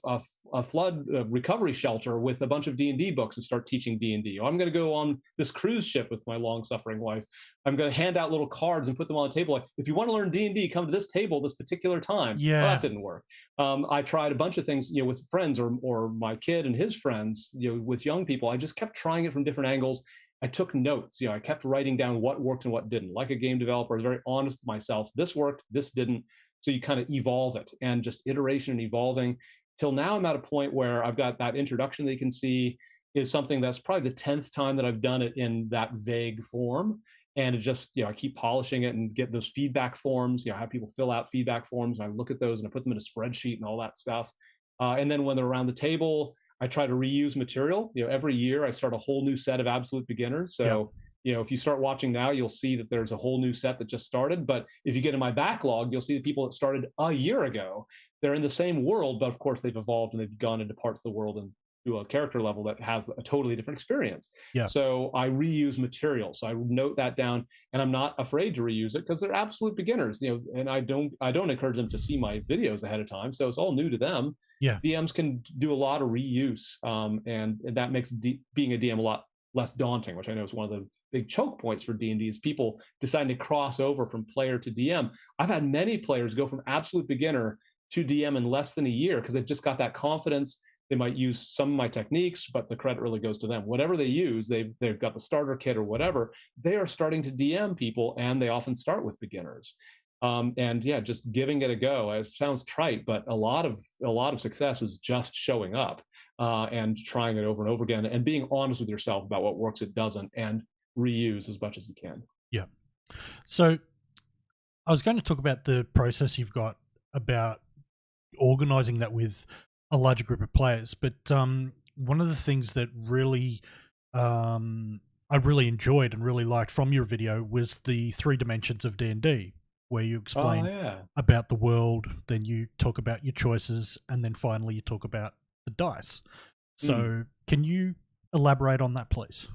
Speaker 2: a flood recovery shelter with a bunch of D&D books and start teaching D&D. Or I'm going to go on this cruise ship with my long-suffering wife. I'm going to hand out little cards and put them on the table. Like, if you want to learn D&D, come to this table this particular time. Well,
Speaker 1: Yeah.
Speaker 2: that didn't work. I tried a bunch of things, with friends or my kid and his friends, with young people. I just kept trying it from different angles. I took notes. I kept writing down what worked and what didn't. Like a game developer, I was very honest with myself. This worked, this didn't. So you kind of evolve it, and just iteration and evolving till now I'm at a point where I've got that introduction that you can see is something that's probably the 10th time that I've done it in that vague form. And it just, I keep polishing it and get those feedback forms. I have people fill out feedback forms, and I look at those and I put them in a spreadsheet and all that stuff. And then when they're around the table, I try to reuse material. Every year I start a whole new set of absolute beginners. So if you start watching now, you'll see that there's a whole new set that just started. But if you get in my backlog, you'll see the people that started a year ago. They're in the same world, but of course they've evolved and they've gone into parts of the world and to a character level that has a totally different experience.
Speaker 1: Yeah.
Speaker 2: So I reuse material. So I note that down, and I'm not afraid to reuse it because they're absolute beginners. And I don't encourage them to see my videos ahead of time. So it's all new to them.
Speaker 1: Yeah.
Speaker 2: DMs can do a lot of reuse, and that makes being a DM a lot less daunting, which I know is one of the big choke points for D&D is people deciding to cross over from player to DM. I've had many players go from absolute beginner to DM in less than a year because they've just got that confidence. They might use some of my techniques, but the credit really goes to them. Whatever they use, they've got the starter kit or whatever. They are starting to DM people, and they often start with beginners. And yeah, just giving it a go. It sounds trite, but a lot of success is just showing up and trying it over and over again, and being honest with yourself about what works, it doesn't, and reuse as much as you can.
Speaker 1: Yeah. So I was going to talk about the process you've got about organizing that with a larger group of players, but one of the things that really I really enjoyed and really liked from your video was the 3 dimensions of D&D, where you
Speaker 2: Oh
Speaker 1: explain
Speaker 2: yeah.
Speaker 1: about the world, then you talk about your choices, and then finally you talk about the dice. So can you elaborate on that, please?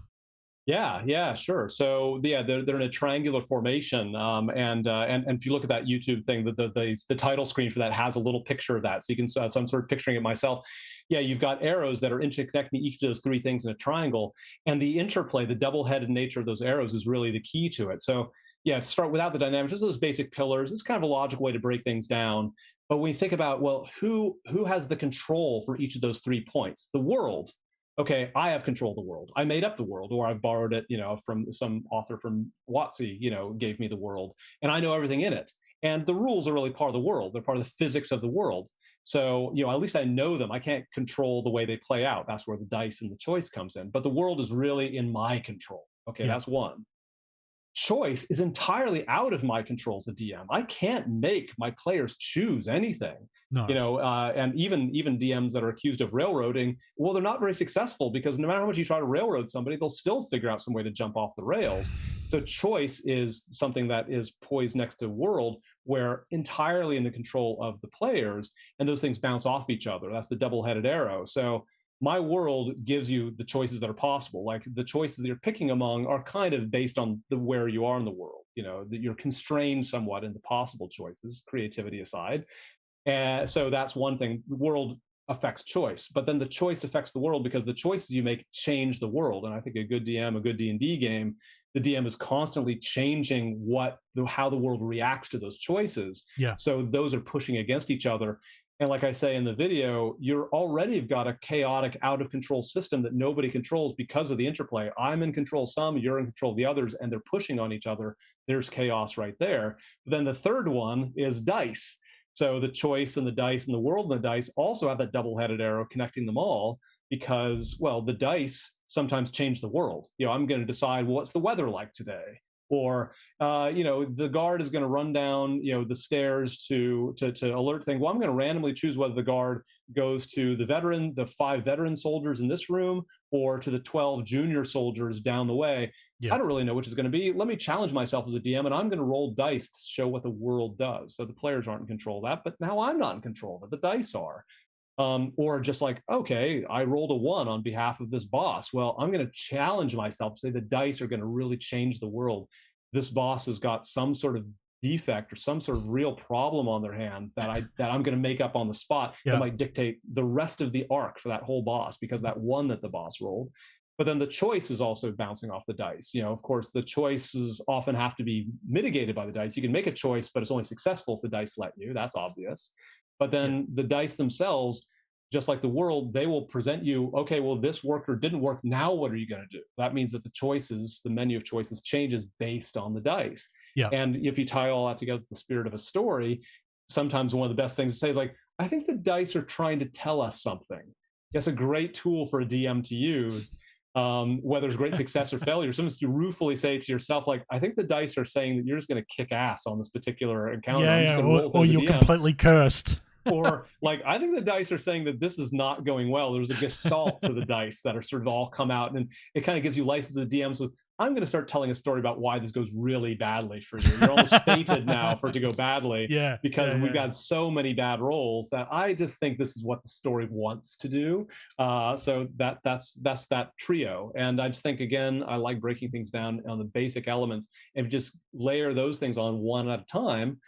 Speaker 2: Yeah, sure. So yeah, they're in a triangular formation, and if you look at that YouTube thing, the title screen for that has a little picture of that, so you can. So I'm sort of picturing it myself. Yeah, you've got arrows that are interconnecting each of those 3 things in a triangle, and the interplay, the double-headed nature of those arrows, is really the key to it. So yeah, start without the dynamics, just those basic pillars. It's kind of a logical way to break things down. But when you think about, well, who has the control for each of those 3 points? The world. Okay, I have control of the world. I made up the world, or I've borrowed it, from some author from WotC, gave me the world, and I know everything in it. And the rules are really part of the world. They're part of the physics of the world. So, at least I know them. I can't control the way they play out. That's where the dice and the choice comes in. But the world is really in my control. Okay,
Speaker 1: Yeah.
Speaker 2: that's one. choice is entirely out of my control as a DM. I can't make my players choose anything.
Speaker 1: No.
Speaker 2: And even DMs that are accused of railroading, well, they're not very successful because no matter how much you try to railroad somebody, they'll still figure out some way to jump off the rails. So choice is something that is poised next to world, where entirely in the control of the players, and those things bounce off each other. That's the double-headed arrow. So my world gives you the choices that are possible. Like the choices that you're picking among are kind of based on the where you are in the world. That you're constrained somewhat in the possible choices, creativity aside. And so that's one thing. The world affects choice, but then the choice affects the world because the choices you make change the world. And I think a good DM, a good D&D game, the DM is constantly changing how the world reacts to those choices.
Speaker 1: Yeah.
Speaker 2: So those are pushing against each other. And like I say in the video, you're already got a chaotic, out of control system that nobody controls because of the interplay. I'm in control some, you're in control of the others, and they're pushing on each other. There's chaos right there. But then the third one is dice. So the choice and the dice and the world and the dice also have that double-headed arrow connecting them all because, well, the dice sometimes change the world. I'm going to decide, well, what's the weather like today? Or the guard is going to run down the stairs to alert thing. Well, I'm going to randomly choose whether the guard goes to the 5 veteran soldiers in this room or to the 12 junior soldiers down the way.
Speaker 1: Yeah.
Speaker 2: I don't really know which is going to be. Let me challenge myself as a DM, and I'm going to roll dice to show what the world does. So the players aren't in control of that, but now I'm not in control of it. The dice are. Or just like, okay, I rolled a 1 on behalf of this boss. Well, I'm going to challenge myself, say the dice are going to really change the world. This boss has got some sort of defect or some sort of real problem on their hands that I'm going to make up on the spot that might dictate the rest of the arc for that whole boss because that 1 that the boss rolled. But then the choice is also bouncing off the dice. Of course, the choices often have to be mitigated by the dice. You can make a choice, but it's only successful if the dice let you. That's obvious. But then the dice themselves, just like the world, they will present you, okay, well, this worked or didn't work. Now what are you going to do? That means that the menu of choices changes based on the dice.
Speaker 1: Yeah.
Speaker 2: And if you tie all that together with the spirit of a story, sometimes one of the best things to say is like, I think the dice are trying to tell us something. That's a great tool for a DM to use. Whether it's great success or failure, sometimes you ruefully say to yourself, like, I think the dice are saying that you're just going to kick ass on this particular encounter.
Speaker 1: Yeah, or you're completely cursed.
Speaker 2: Or like, I think the dice are saying that this is not going well. There's a gestalt to the dice that are sort of all come out, and it kind of gives you license to DM. So I'm going to start telling a story about why this goes really badly for you. You're almost fated now for it to go badly, because we've got so many bad rolls that I just think this is what the story wants to do. So that's that trio. And I just think, again, I like breaking things down on the basic elements and just layer those things on one at a time.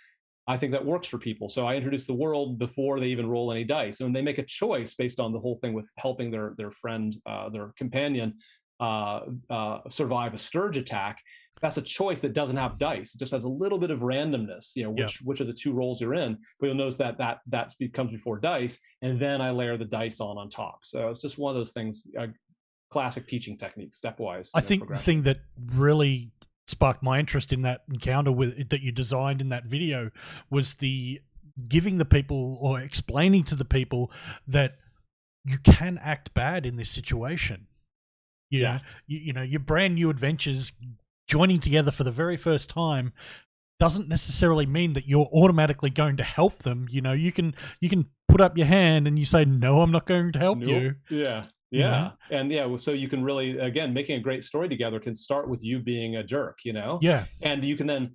Speaker 2: I think that works for people. So I introduce the world before they even roll any dice. And they make a choice based on the whole thing with helping their friend, their companion, survive a Sturge attack. That's a choice that doesn't have dice. It just has a little bit of randomness, which of the 2 rolls you're in. But you'll notice that comes before dice, and then I layer the dice on top. So it's just one of those things, classic teaching techniques, stepwise.
Speaker 1: I think the thing that really sparked my interest in that encounter that you designed in that video was the giving the people, or explaining to the people, that you can act bad in this situation. Your brand new adventures joining together for the very first time doesn't necessarily mean that you're automatically going to help them. You can put up your hand and you say, no, I'm not going to help you.
Speaker 2: Yeah. And so you can really, again, making a great story together can start with you being a jerk, and you can then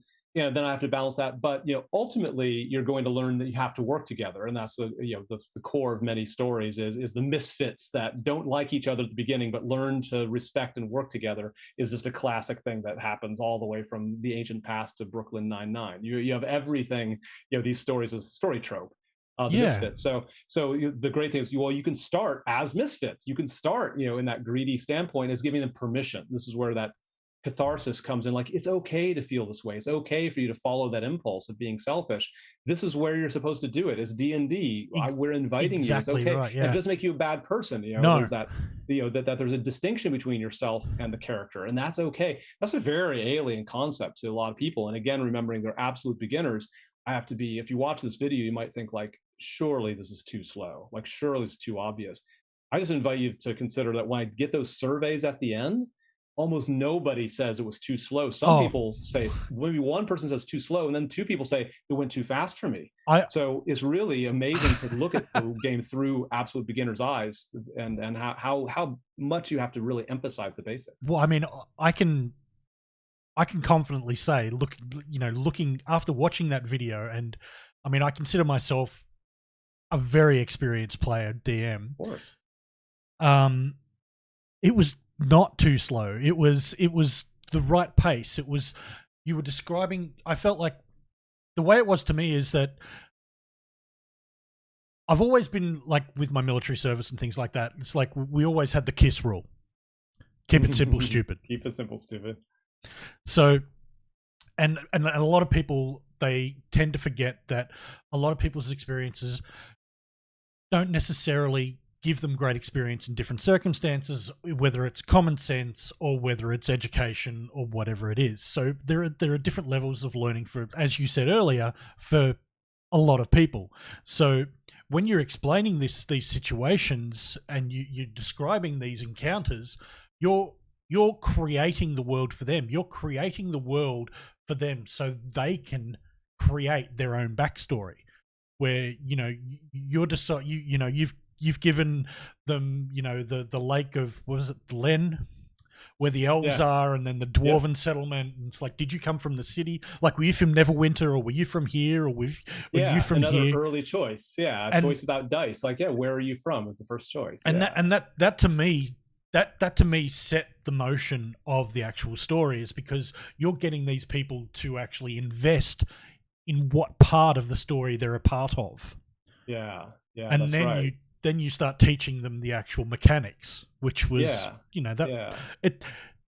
Speaker 2: I have to balance that. But, ultimately you're going to learn that you have to work together. And that's the core of many stories is the misfits that don't like each other at the beginning, but learn to respect and work together is just a classic thing that happens all the way from the ancient past to Brooklyn Nine-Nine. You have everything, these stories as a story trope. Misfits. So the great thing is, you can start as misfits. You can start, in that greedy standpoint, as giving them permission. This is where that catharsis comes in. Like, it's okay to feel this way. It's okay for you to follow that impulse of being selfish. This is where you're supposed to do it. As D&D, we're inviting you. It's okay. Right, It doesn't make you a bad person.
Speaker 1: No.
Speaker 2: There's that, that there's a distinction between yourself and the character, and that's okay. That's a very alien concept to a lot of people. And again, remembering they're absolute beginners. If you watch this video, you might think like, surely this is too slow. Like, surely it's too obvious. I just invite you to consider that when I get those surveys at the end, almost nobody says it was too slow. Some
Speaker 1: Oh,
Speaker 2: people say, maybe one person says too slow, and then two people say it went too fast for me.
Speaker 1: I
Speaker 2: So it's really amazing to look at the game through absolute beginner's eyes, and how much you have to really emphasize the basics.
Speaker 1: well, I mean, I can confidently say, looking after watching that video, and I mean, I consider myself a very experienced player, DM.
Speaker 2: Of course.
Speaker 1: Um, it was not too slow. It was the right pace. It was you were describing. I felt like the way it was to me is that I've always been like with my military service and things like that. It's like we always had the KISS rule: keep it simple, stupid.
Speaker 2: Keep it simple, stupid.
Speaker 1: So, and a lot of people, they tend to forget that a lot of people's experiences don't necessarily give them great experience in different circumstances, whether it's common sense or whether it's education or whatever it is. So there are different levels of learning for, as you said earlier, for a lot of people. So when you're explaining these situations and you're describing these encounters, you're creating the world for them. You're creating the world for them so they can create their own backstory. Where you're just you've given them the lake of, what was it, Len, where the elves
Speaker 2: Yeah.
Speaker 1: are, and then the
Speaker 2: Yep.
Speaker 1: dwarven settlement. And it's like, did you come from the city? Like, were you from Neverwinter, or were you from here, or were you
Speaker 2: Yeah,
Speaker 1: from
Speaker 2: another
Speaker 1: here?
Speaker 2: early choice. Yeah, a
Speaker 1: And
Speaker 2: choice without dice. Like, yeah, where are you from was the first choice.
Speaker 1: and
Speaker 2: Yeah.
Speaker 1: that to me, that to me set the motion of the actual story, is because you're getting these people to actually invest in what part of the story they're a part of.
Speaker 2: Yeah. Yeah,
Speaker 1: And
Speaker 2: that's right.
Speaker 1: then you start teaching them the actual mechanics, which was,
Speaker 2: Yeah.
Speaker 1: that
Speaker 2: Yeah.
Speaker 1: it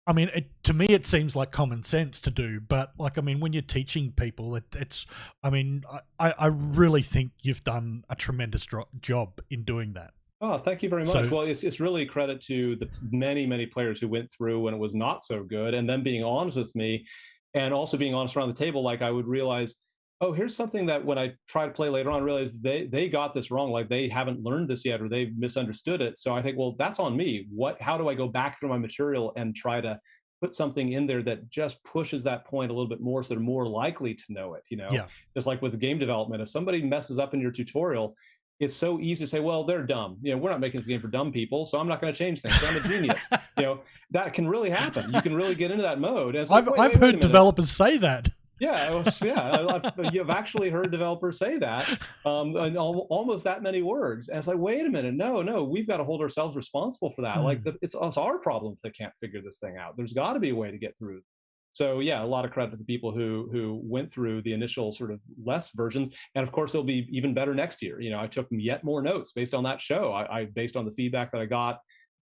Speaker 1: I mean, to me it seems like common sense to do, but like, I mean, when you're teaching people, it's I mean, I really think you've done a tremendous job in doing that.
Speaker 2: Oh, thank you very much.
Speaker 1: So
Speaker 2: Well, it's really a credit to the many players who went through when it was not so good, and then being honest with me, and also being honest around the table. Like, I would realize, oh, here's something that when I try to play later on, I realize they got this wrong. Like, they haven't learned this yet, or they've misunderstood it. So I think, well, that's on me. How do I go back through my material and try to put something in there that just pushes that point a little bit more, so they're more likely to know it?
Speaker 1: yeah.
Speaker 2: Just like with game development, if somebody messes up in your tutorial, it's so easy to say, well, they're dumb. We're not making this game for dumb people, so I'm not going to change things. I'm a genius. That can really happen. You can really get into that mode. And it's like,
Speaker 1: I've
Speaker 2: wait a
Speaker 1: heard
Speaker 2: minute.
Speaker 1: developers say that.
Speaker 2: Yeah, you've actually heard developers say that, in almost that many words. And it's like, wait a minute, no, we've got to hold ourselves responsible for that. Like, it's our problem if they can't figure this thing out. There's got to be a way to get through. So yeah, a lot of credit to the people who went through the initial sort of less versions, and of course they'll be even better next year. I took yet more notes based on that show. I based on the feedback that I got,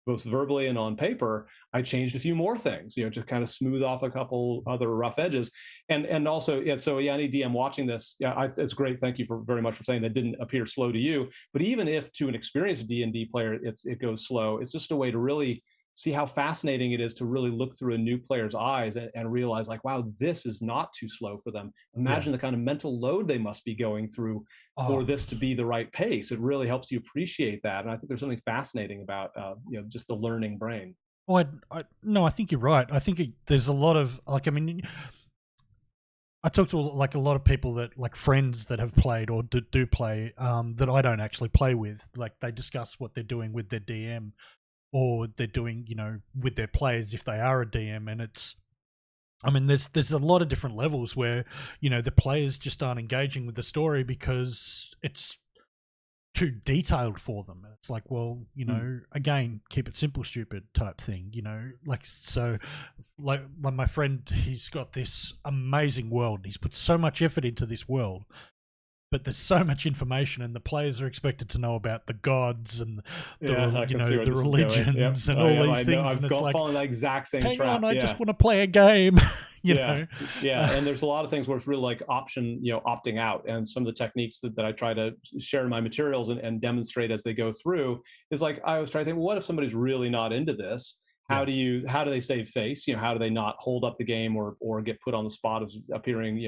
Speaker 2: both verbally and on paper, I changed a few more things, to kind of smooth off a couple other rough edges, and also, yeah. So yeah, any DM watching this, yeah, it's great. Thank you very much for saying that didn't appear slow to you. But even if to an experienced D&D player it goes slow, it's just a way to really see how fascinating it is to really look through a new player's eyes and realize, like, wow, this is not too slow for them.
Speaker 1: Yeah.
Speaker 2: Imagine the kind of mental load they must be going through for
Speaker 1: Oh,
Speaker 2: this to be the right pace. It really helps you appreciate that. And I think there's something fascinating about, just the learning brain.
Speaker 1: oh, no, I think you're right. I think there's a lot of, like, I mean, I talk to like a lot of people that, like, friends that have played or do play, that I don't actually play with. Like, they discuss what they're doing with their DM, or they're doing, with their players if they are a DM, and it's, I mean, there's a lot of different levels where, the players just aren't engaging with the story because it's too detailed for them. And it's like, well, again, keep it simple, stupid type thing, like, so like my friend, he's got this amazing world. He's put so much effort into this world, but there's so much information, and the players are expected to know about the gods and
Speaker 2: Yeah, I can see where
Speaker 1: the
Speaker 2: this is going. Yep.
Speaker 1: religions and
Speaker 2: Oh,
Speaker 1: all
Speaker 2: yeah,
Speaker 1: these
Speaker 2: I know.
Speaker 1: things. And it's like,
Speaker 2: Fallen that exact same
Speaker 1: hang
Speaker 2: trap.
Speaker 1: on, I
Speaker 2: Yeah.
Speaker 1: just want to play a game.
Speaker 2: Yeah, yeah, and there's a lot of things where it's really like opting out, and some of the techniques that I try to share in my materials and demonstrate as they go through is, like, I always try to think, well, what if somebody's really not into this? How
Speaker 1: Yeah.
Speaker 2: do they save face? How do they not hold up the game or get put on the spot of appearing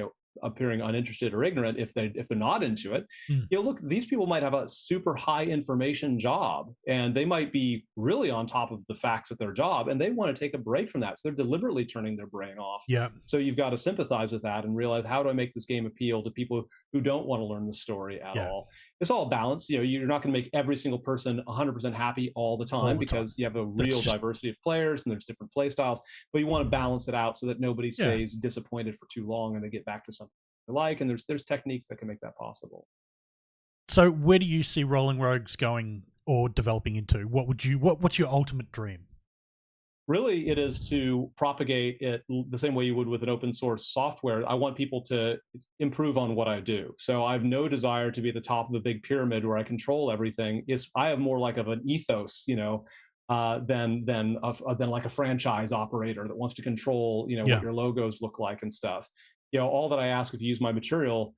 Speaker 2: appearing uninterested or ignorant if they're not into it.
Speaker 1: Mm.
Speaker 2: Look, these people might have a super high information job, and they might be really on top of the facts at their job, and they want to take a break from that, so they're deliberately turning their brain off.
Speaker 1: Yeah.
Speaker 2: So you've got to sympathize with that and realize, how do I make this game appeal to people who don't want to learn the story at all? It's all balance. You're not going to make every single person 100% happy all the time, because you have a real diversity of players and there's different play styles, but you want to balance it out so that nobody stays disappointed for too long and they get back to something they like. And there's techniques that can make that possible.
Speaker 1: So where do you see Rolling Rogues going or developing into? What's your ultimate dream?
Speaker 2: Really, it is to propagate it the same way you would with an open source software. I want people to improve on what I do. So I have no desire to be at the top of the big pyramid where I control everything. I have more like of an ethos, than like a franchise operator that wants to control, what your logos look like and stuff. All that I ask, if you use my material,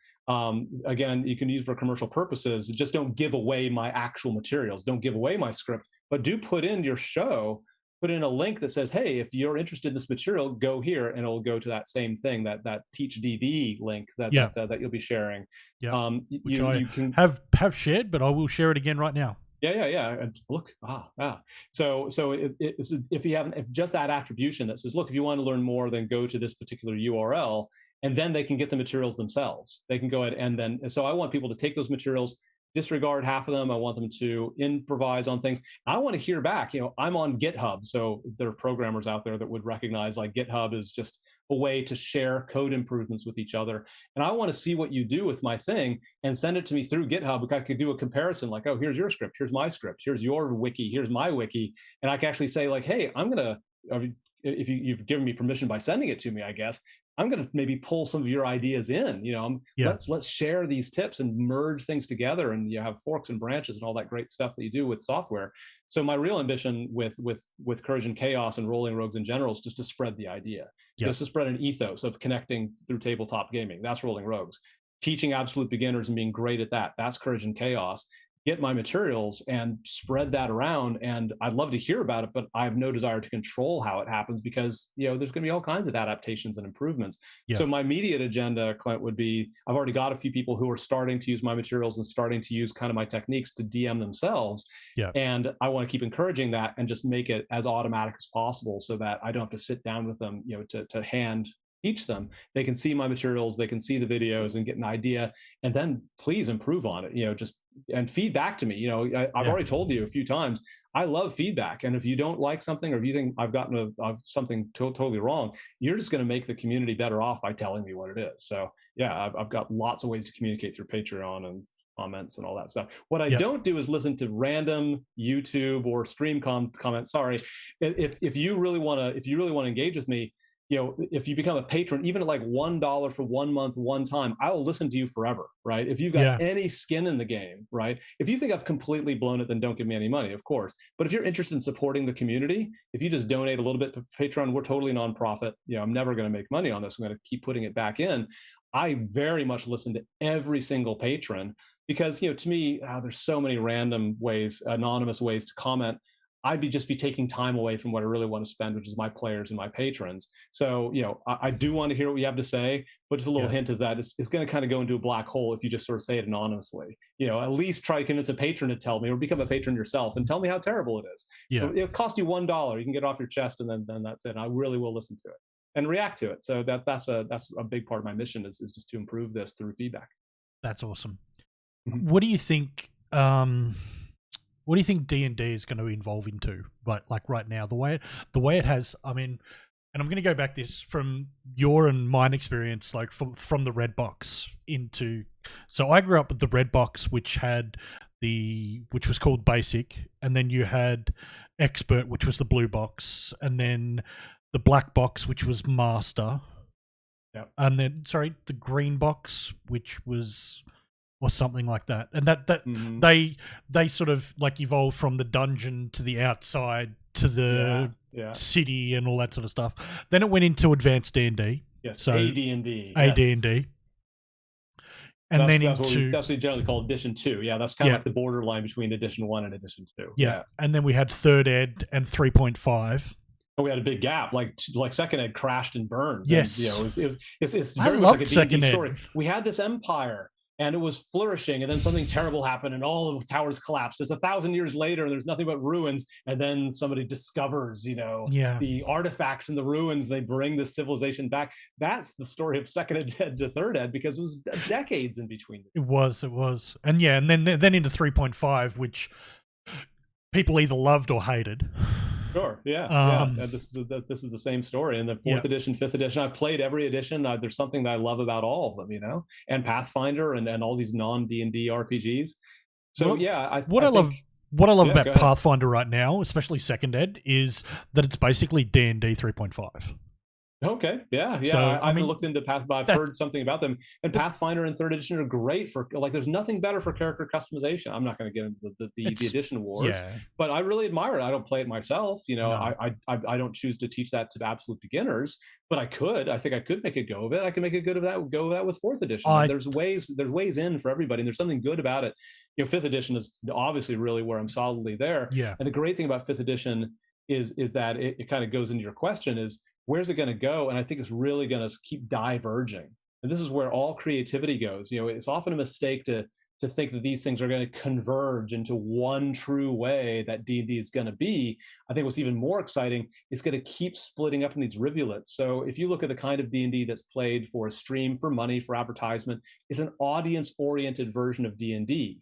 Speaker 2: again, you can use for commercial purposes. Just don't give away my actual materials. Don't give away my script, but do put in your show. Put in a link that says, hey, if you're interested in this material, go here, and it'll go to that same thing, that Teach DD link that you'll be sharing.
Speaker 1: Yeah, which you can have shared, but I will share it again right now.
Speaker 2: Yeah. And look, So if you have just that attribution that says, look, if you want to learn more, then go to this particular URL, and then they can get the materials themselves. They can go ahead and so I want people to take those materials, disregard half of them. I want them to improvise on things. I want to hear back. I'm on GitHub, so there are programmers out there that would recognize, like, GitHub is just a way to share code improvements with each other. And I want to see what you do with my thing and send it to me through GitHub. I could do a comparison, like, oh, here's your script, here's my script, here's your wiki, here's my wiki. And I can actually say, like, hey, if you've given me permission by sending it to me, I guess, I'm going to maybe pull some of your ideas in, let's share these tips and merge things together, and you have forks and branches and all that great stuff that you do with software. So my real ambition with Courage and Chaos and Rolling Rogues in general is just to spread the idea, just to spread an ethos of connecting through tabletop gaming. That's Rolling Rogues. Teaching absolute beginners and being great at that. That's Courage and Chaos. Get my materials and spread that around, and I'd love to hear about it, but I have no desire to control how it happens, because there's going to be all kinds of adaptations and improvements. So my immediate agenda, Clint, would be, I've already got a few people who are starting to use my materials and starting to use kind of my techniques to DM themselves, and I want to keep encouraging that and just make it as automatic as possible, so that I don't have to sit down with them to hand teach them. They can see my materials, they can see the videos and get an idea, and then please improve on it, and feedback to me. I've already told you a few times, I love feedback. And if you don't like something, or if you think I've gotten something totally wrong, you're just going to make the community better off by telling me what it is. So I've got lots of ways to communicate through Patreon and comments and all that stuff. What I don't do is listen to random YouTube or stream comments. Sorry. If you really want to engage with me, if you become a patron, even at like $1 for 1 month, one time, I will listen to you forever, right? If you've got any skin in the game, right? If you think I've completely blown it, then don't give me any money, of course. But if you're interested in supporting the community, if you just donate a little bit to Patreon, we're totally nonprofit. I'm never going to make money on this. I'm going to keep putting it back in. I very much listen to every single patron, because, to me, there's so many random ways, anonymous ways to comment. I'd just be taking time away from what I really want to spend, which is my players and my patrons. So, I do want to hear what you have to say, but just a little hint is that it's going to kind of go into a black hole if you just sort of say it anonymously. At least try to convince a patron to tell me, or become a patron yourself and tell me how terrible it is. It'll cost you $1. You can get it off your chest, and then that's it. And I really will listen to it and react to it. So that's a big part of my mission is just to improve this through feedback. That's awesome.
Speaker 1: Mm-hmm. What do you think? What do you think D&D is going to evolve into? But like right now, the way it has, I mean, and I'm going to go back this from your and mine experience, like from the red box into. So I grew up with the red box, which was called basic, and then you had expert, which was the blue box, and then the black box, which was master.
Speaker 2: Yeah.
Speaker 1: And then the green box, which was, or something like that, and that mm-hmm. they sort of like evolved from the dungeon to the outside to the city and all that sort of stuff. Then it went into advanced D&D.
Speaker 2: Yes,
Speaker 1: so
Speaker 2: AD&D.
Speaker 1: AD&D. And then
Speaker 2: that's what we generally call edition 2. Yeah, that's kind of like the borderline between edition 1 and edition 2.
Speaker 1: Yeah. And then we had third ed and 3.5.
Speaker 2: we had a big gap. Like second ed crashed and burned, and
Speaker 1: Yes,
Speaker 2: it's
Speaker 1: I
Speaker 2: very much like a
Speaker 1: loved
Speaker 2: D&D
Speaker 1: second ed.
Speaker 2: story. We had this empire, and it was flourishing, and then something terrible happened, and all the towers collapsed. It's 1,000 years later, and there's nothing but ruins. And then somebody discovers,
Speaker 1: Yeah,
Speaker 2: the artifacts in the ruins. They bring the civilization back. That's the story of second ed to third ed, because it was decades in between.
Speaker 1: it was, and yeah, and then into 3.5, which people either loved or hated.
Speaker 2: Sure. Yeah. Yeah.
Speaker 1: Um,
Speaker 2: And this is the same story. And the
Speaker 1: yeah,
Speaker 2: fourth edition, fifth edition, I've played every edition. There's something that I love about all of them, and Pathfinder and all these non D&D RPGs. So
Speaker 1: what
Speaker 2: yeah,
Speaker 1: what
Speaker 2: I
Speaker 1: I
Speaker 2: think.
Speaker 1: love what I love
Speaker 2: Yeah. Go
Speaker 1: about
Speaker 2: ahead.
Speaker 1: Pathfinder right now, especially second ed, is that it's basically D&D 3.5.
Speaker 2: Okay. Yeah. Yeah.
Speaker 1: So
Speaker 2: I
Speaker 1: I
Speaker 2: haven't
Speaker 1: mean
Speaker 2: looked into Path, but I've
Speaker 1: that,
Speaker 2: heard something about them. And
Speaker 1: but
Speaker 2: Pathfinder and third edition are great for, like, there's nothing better for character customization. I'm not going to get into the
Speaker 1: it's
Speaker 2: edition wars,
Speaker 1: yeah,
Speaker 2: but I really admire it. I don't play it myself.
Speaker 1: no,
Speaker 2: I don't choose to teach that to absolute beginners, but I could. I think I could make a go of it. I can make a good of that. Go of that with fourth edition.
Speaker 1: I
Speaker 2: There's ways. There's ways in for everybody, and there's something good about it. Fifth edition is obviously really where I'm solidly there.
Speaker 1: yeah,
Speaker 2: And the great thing about fifth edition is that it kind of goes into your question, is where's it going to go? And I think it's really going to keep diverging. And this is where all creativity goes. It's often a mistake to think that these things are going to converge into one true way that D&D is going to be. I think what's even more exciting is going to keep splitting up in these rivulets. So if you look at the kind of D&D that's played for a stream, for money, for advertisement, is an audience-oriented version of D&D.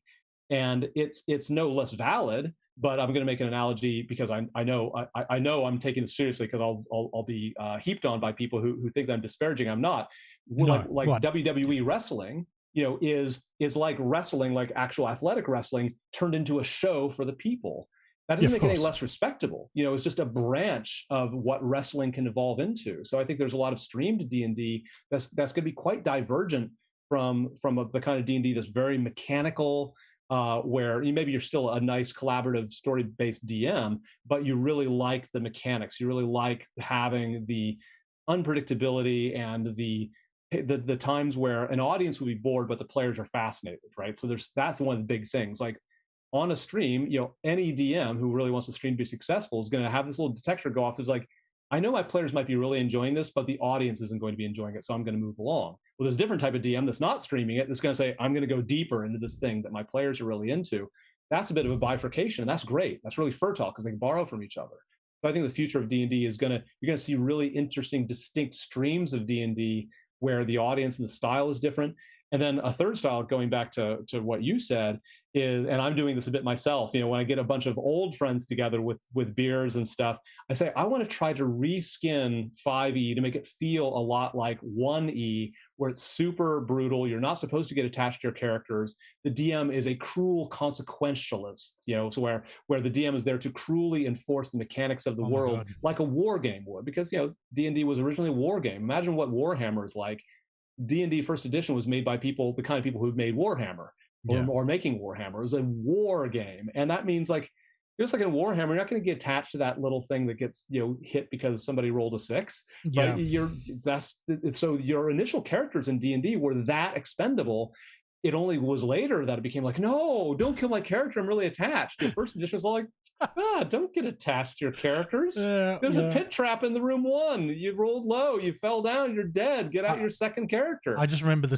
Speaker 2: And it's no less valid, but I'm going to make an analogy because I know I'm taking this seriously, because I'll be heaped on by people who think that I'm disparaging. I'm not.
Speaker 1: no,
Speaker 2: Like
Speaker 1: what?
Speaker 2: WWE wrestling, is like wrestling, like actual athletic wrestling turned into a show for the people. That
Speaker 1: Yeah,
Speaker 2: doesn't
Speaker 1: of
Speaker 2: make it any
Speaker 1: course.
Speaker 2: less respectable. It's just a branch of what wrestling can evolve into. So I think there's a lot of streamed D&D that's going to be quite divergent from the kind of D&D that's very mechanical, where maybe you're still a nice collaborative story-based DM, but you really like the mechanics. You really like having the unpredictability and the times where an audience will be bored, but the players are fascinated, right? So that's one of the big things. Like on a stream, any DM who really wants the stream to be successful is going to have this little detector go off. It's like, I know my players might be really enjoying this, but the audience isn't going to be enjoying it, so I'm going to move along. Well, there's a different type of DM that's not streaming it, that's going to say, I'm going to go deeper into this thing that my players are really into. That's a bit of a bifurcation. That's great. That's really fertile, because they can borrow from each other. So I think the future of D&D is you're going to see really interesting, distinct streams of D&D where the audience and the style is different. And then a third style, going back to what you said, is, and I'm doing this a bit myself, when I get a bunch of old friends together with beers and stuff, I say, I want to try to reskin 5e to make it feel a lot like 1e, where it's super brutal. You're not supposed to get attached to your characters. The DM is a cruel consequentialist, so where the DM is there to cruelly enforce the mechanics of the
Speaker 1: Oh my
Speaker 2: world,
Speaker 1: god.
Speaker 2: like a war game would, because D&D was originally a war game. Imagine what Warhammer is like. D&D first edition was made by people, the kind of people who made Warhammer,
Speaker 1: Yeah.
Speaker 2: or making Warhammer. It was a war game, and that means, like, just like in Warhammer, you're not going to get attached to that little thing that gets hit because somebody rolled a 6, right?
Speaker 1: Yeah.
Speaker 2: So your initial characters in D&D were that expendable. It only was later that it became like, no, don't kill my character, I'm really attached. Your first edition was all like, don't get attached to your characters. There's a
Speaker 1: Yeah.
Speaker 2: pit trap in the room 1. You rolled low, you fell down, you're dead. Get out
Speaker 1: I,
Speaker 2: your second character.
Speaker 1: I just remember the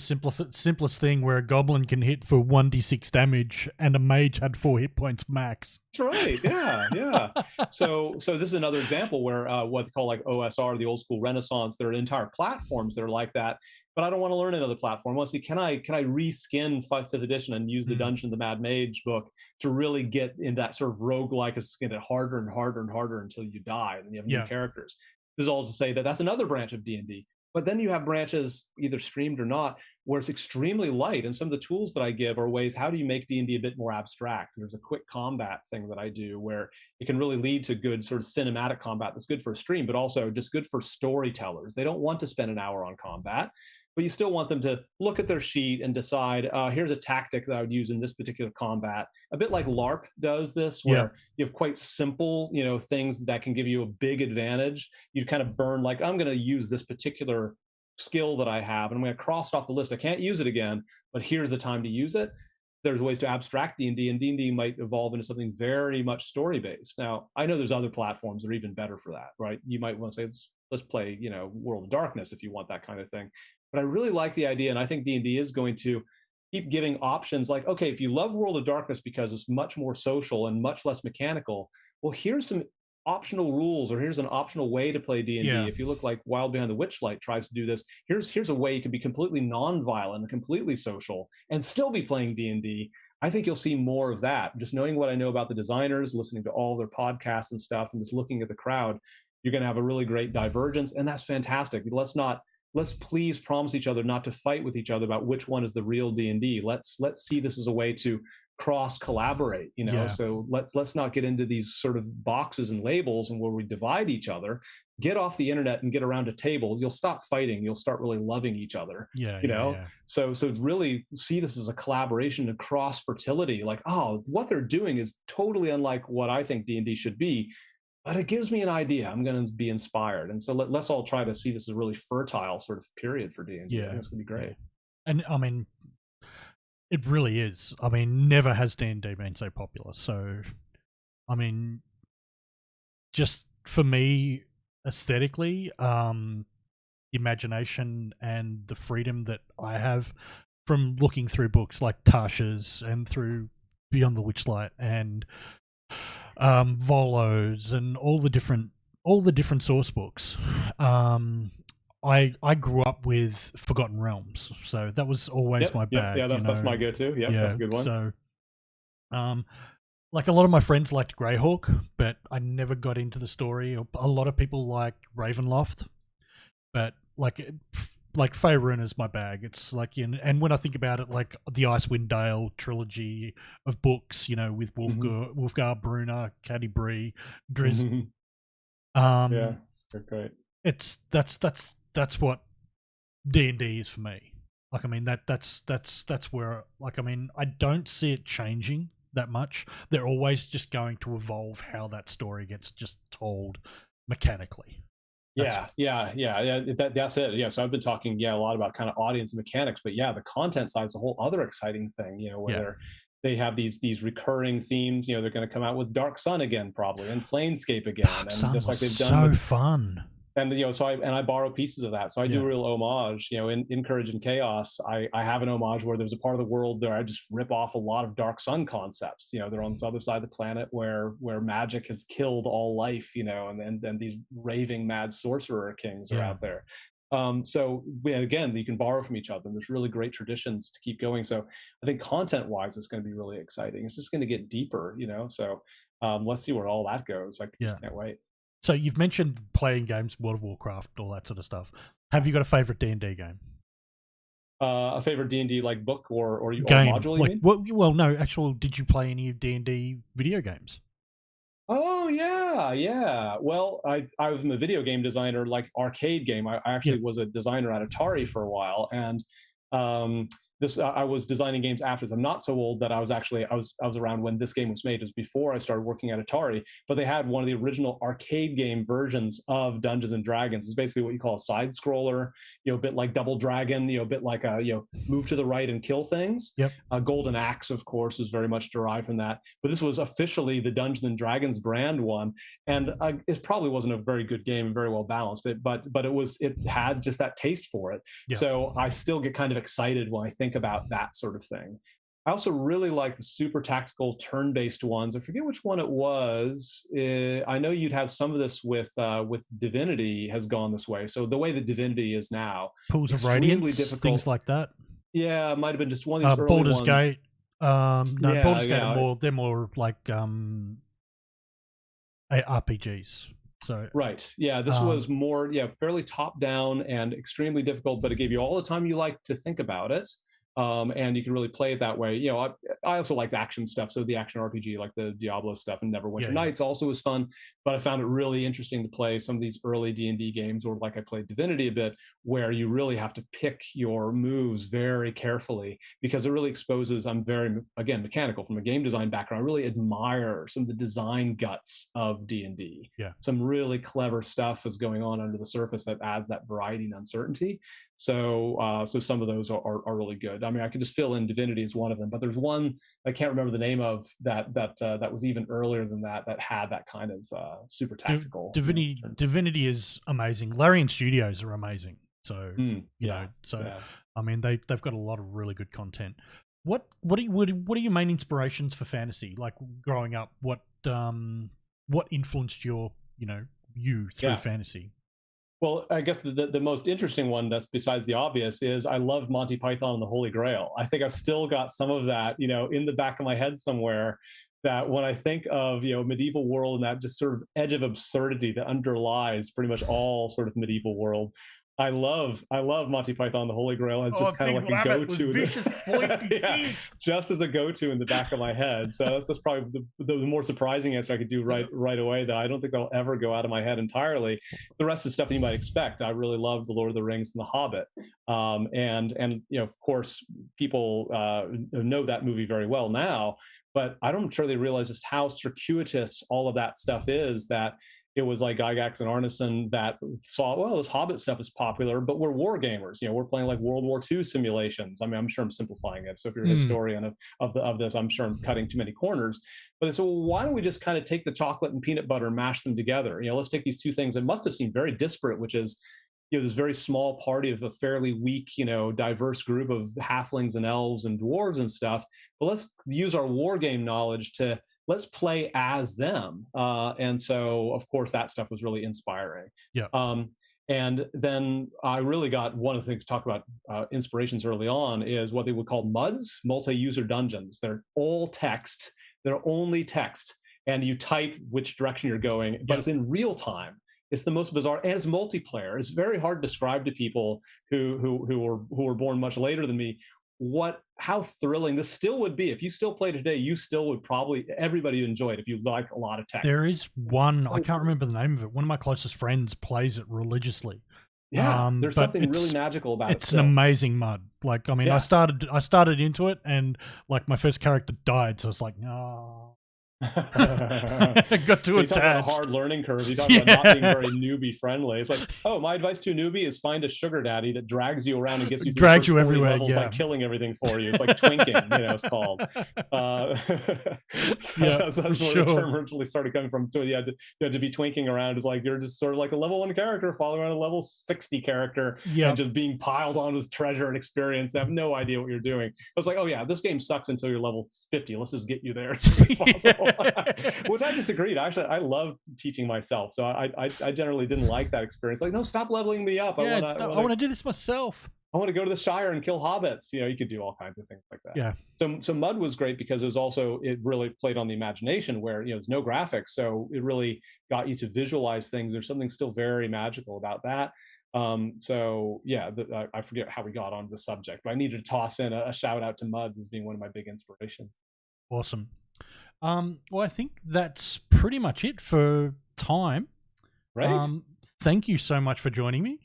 Speaker 1: simplest thing where a goblin can hit for 1d6 damage and a mage had 4 hit points max.
Speaker 2: That's right. Yeah, yeah. So this is another example where what they call like OSR, the old school Renaissance. There are entire platforms that are like that. But I don't want to learn another platform. I want to see, can I reskin 5th edition and use the Dungeon of the Mad Mage book to really get in that sort of roguelike, it's going to get harder and harder and harder until you die, and you have new characters. This is all to say that that's another branch of D&D. But then you have branches, either streamed or not, where it's extremely light. And some of the tools that I give are ways, how do you make D&D a bit more abstract? There's a quick combat thing that I do where it can really lead to good sort of cinematic combat that's good for a stream, but also just good for storytellers. They don't want to spend an hour on combat, but you still want them to look at their sheet and decide, here's a tactic that I would use in this particular combat. A bit like LARP does this, where you have quite simple, things that can give you a big advantage. You kind of burn, like, I'm going to use this particular skill that I have, and I'm going to cross it off the list. I can't use it again, but here's the time to use it. there's ways to abstract D&D, and D&D might evolve into something very much story based. Now, I know there's other platforms that are even better for that, right? You might want to say, let's play, World of Darkness if you want that kind of thing. But I really like the idea, and I think D&D is going to keep giving options like, okay, if you love World of Darkness because it's much more social and much less mechanical, well, here's some optional rules, or here's an optional way to play D&D.
Speaker 1: Yeah.
Speaker 2: If you look like Wild Behind the Witchlight tries to do this, here's a way you can be completely non-violent and completely social and still be playing D&D. I think you'll see more of that. Just knowing what I know about the designers, listening to all their podcasts and stuff, and just looking at the crowd, you're going to have a really great divergence, and that's fantastic. Let's please promise each other not to fight with each other about which one is the real D&D. Let's see this as a way to cross collaborate,
Speaker 1: Yeah.
Speaker 2: So let's not get into these sort of boxes and labels and where we divide each other. Get off the internet and get around a table. You'll stop fighting. You'll start really loving each other.
Speaker 1: Yeah.
Speaker 2: So really see this as a collaboration and cross fertility. Like, oh, what they're doing is totally unlike what I think D&D should be, but it gives me an idea. I'm going to be inspired. And so let's all try to see this as a really fertile sort of period for D&D.
Speaker 1: Yeah.
Speaker 2: I think it's going to be great.
Speaker 1: Yeah. And I mean, it really is. I mean, never has D&D been so popular. So, I mean, just for me, aesthetically, the imagination and the freedom that I have from looking through books like Tasha's and through Beyond the Witchlight and Volos and all the different source books. I grew up with Forgotten Realms, so that was always my bag.
Speaker 2: Yeah, that's my go-to. Yeah, that's a good one.
Speaker 1: So, like a lot of my friends liked Greyhawk, but I never got into the story. A lot of people like Ravenloft, but like Faerun is my bag. It's like, and when I think about it, like the Icewind Dale trilogy of books, with Wolfgar Brunner, Caddy Bree, Drizzt.
Speaker 2: Yeah, so great.
Speaker 1: That's what D&D is for me. Like, I mean, that's where, like, I mean, I don't see it changing that much. They're always just going to evolve how that story gets just told mechanically.
Speaker 2: That's it. Yeah. So I've been talking, a lot about kind of audience and mechanics, but the content side is a whole other exciting thing, where they have these recurring themes. They're going to come out with Dark Sun again, probably, and Planescape again,
Speaker 1: Dark
Speaker 2: and
Speaker 1: Sun
Speaker 2: just like
Speaker 1: was
Speaker 2: they've done
Speaker 1: so fun.
Speaker 2: And I borrow pieces of that, so I do a real homage. In Courage and Chaos, I have an homage where there's a part of the world there I just rip off a lot of Dark Sun concepts. They're on this other side of the planet where magic has killed all life. And these raving mad sorcerer kings are out there. So again, you can borrow from each other, and there's really great traditions to keep going. So I think content-wise, it's going to be really exciting. It's just going to get deeper. So let's see where all that goes. I just can't wait.
Speaker 1: So you've mentioned playing games, World of Warcraft, all that sort of stuff. Have you got a favorite D&D game?
Speaker 2: A favorite D&D like book or
Speaker 1: game?
Speaker 2: Or module? You mean?
Speaker 1: Well, no. Actually, did you play any D&D video games?
Speaker 2: Oh yeah. Well, I was a video game designer, like arcade game. I actually was a designer at Atari for a while, and I was designing games after this. I'm not so old that I was around when this game was made. It was before I started working at Atari, but they had one of the original arcade game versions of Dungeons and Dragons. It's basically what you call a side scroller, a bit like Double Dragon, a bit like a move to the right and kill things.
Speaker 1: Yep.
Speaker 2: Golden Axe, of course, was very much derived from that. But this was officially the Dungeons and Dragons brand one, and it probably wasn't a very good game and very well balanced. But it had just that taste for it.
Speaker 1: Yep.
Speaker 2: So I still get kind of excited when I think about that sort of thing. I also really like the super tactical turn-based ones. I forget which one it was. I know you'd have some of this with Divinity has gone this way. So the way that Divinity is now,
Speaker 1: Pools of Radiance, difficult. Things like that.
Speaker 2: Yeah, it might have been just one of these early
Speaker 1: Baldur's
Speaker 2: ones.
Speaker 1: Gate. Baldur's Gate are they're more like RPGs. So
Speaker 2: right, this was more fairly top down and extremely difficult, but it gave you all the time you like to think about it. And you can really play it that way. I also liked action stuff, so the action RPG, like the Diablo stuff and Neverwinter Nights, also was fun. But I found it really interesting to play some of these early D&D games, or like I played Divinity a bit, where you really have to pick your moves very carefully, because it really exposes. I'm very, again, mechanical from a game design background. I really admire some of the design guts of D&D.
Speaker 1: Yeah,
Speaker 2: some really clever stuff is going on under the surface that adds that variety and uncertainty. So some of those are really good. I mean, I could just fill in Divinity as one of them, but there's one I can't remember the name of that was even earlier than that had that kind of super tactical.
Speaker 1: Divinity is amazing. Larian Studios are amazing. So
Speaker 2: Yeah,
Speaker 1: so
Speaker 2: yeah.
Speaker 1: I mean they've got a lot of really good content. What are your main inspirations for fantasy? Like growing up, what influenced you through
Speaker 2: Yeah.
Speaker 1: fantasy?
Speaker 2: Well, I guess the most interesting one, that's besides the obvious, is I love Monty Python and the Holy Grail. I think I've still got some of that, in the back of my head somewhere. That when I think of medieval world and that just sort of edge of absurdity that underlies pretty much all sort of medieval world, I love Monty Python and the Holy Grail as
Speaker 1: Oh,
Speaker 2: just kind of
Speaker 1: Big
Speaker 2: like a
Speaker 1: Rabbit with
Speaker 2: go-to.
Speaker 1: vicious pointy
Speaker 2: Yeah,
Speaker 1: teeth.
Speaker 2: just as a go-to in the back of my head. So that's probably the more surprising answer I could do right away. That I don't think that'll ever go out of my head entirely. The rest is stuff that you might expect. I really love the Lord of the Rings and the Hobbit, and of course people know that movie very well now. But I'm sure they realize just how circuitous all of that stuff is. That it was like Gygax and Arneson that saw, well, this Hobbit stuff is popular, but we're war gamers. We're playing like World War II simulations. I mean, I'm sure I'm simplifying it. So if you're a historian of this, I'm sure I'm cutting too many corners. But they said, well, why don't we just kind of take the chocolate and peanut butter and mash them together? Let's take these two things that must have seemed very disparate, which is this very small party of a fairly weak, diverse group of halflings and elves and dwarves and stuff. But let's use our war game knowledge to let's play as them. And so, of course, that stuff was really inspiring.
Speaker 1: Yeah.
Speaker 2: And then I really got one of the things to talk about inspirations early on is what they would call MUDs, multi-user dungeons. They're all text. They're only text. And you type which direction you're going, but it's in real time. It's the most bizarre, and it's multiplayer. It's very hard to describe to people who were born much later than me how thrilling this still would be. If you still play today, you still would probably, everybody would enjoy it if you like a lot of text.
Speaker 1: There is one, I can't remember the name of it. One of my closest friends plays it religiously.
Speaker 2: Yeah, there's something really magical about it.
Speaker 1: It's an amazing MUD. Like, I mean, I started into it, and like my first character died, so it's like, no. Got too attached.
Speaker 2: Talk about a hard learning curve. You talk about not being very newbie friendly. It's like, oh, my advice to a newbie is find a sugar daddy that drags you around and gets you through everywhere by killing everything for you. It's like twinking, it's called. That's where the term originally started coming from. So you had to be twinking around is like you're just sort of like a level 1 character following around a level 60 character and just being piled on with treasure and experience. They have no idea what you're doing. I was like, oh yeah, this game sucks until you're level 50. Let's just get you there as soon as possible. Which I disagreed. Actually, I love teaching myself, so I generally didn't like that experience. Like, no, stop leveling me up.
Speaker 1: I want to do this myself.
Speaker 2: I want to go to the Shire and kill hobbits. You could do all kinds of things like that.
Speaker 1: Yeah.
Speaker 2: So MUD was great because it really played on the imagination where there's no graphics, so it really got you to visualize things. There's something still very magical about that. So yeah, I forget how we got onto the subject, but I needed to toss in a shout out to MUDs as being one of my big inspirations.
Speaker 1: Awesome. Well, I think that's pretty much it for time.
Speaker 2: Right.
Speaker 1: Thank you so much for joining me.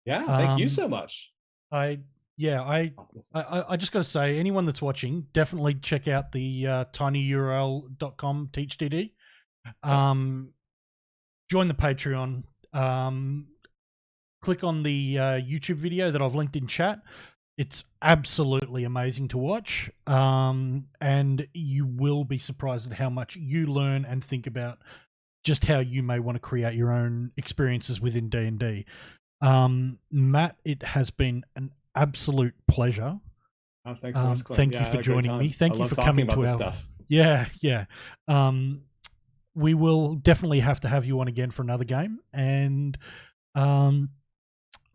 Speaker 2: Yeah, thank you so much.
Speaker 1: I just got to say, anyone that's watching, definitely check out the tinyurl.com teachdd. Join the Patreon. Click on the YouTube video that I've linked in chat. It's absolutely amazing to watch, and you will be surprised at how much you learn and think about just how you may want to create your own experiences within D&D. Matt, it has been an absolute pleasure.
Speaker 2: Oh, thanks so much, Clint.
Speaker 1: Thank you for joining me. Thank you for coming to our
Speaker 2: stuff.
Speaker 1: Yeah. We will definitely have to have you on again for another game, and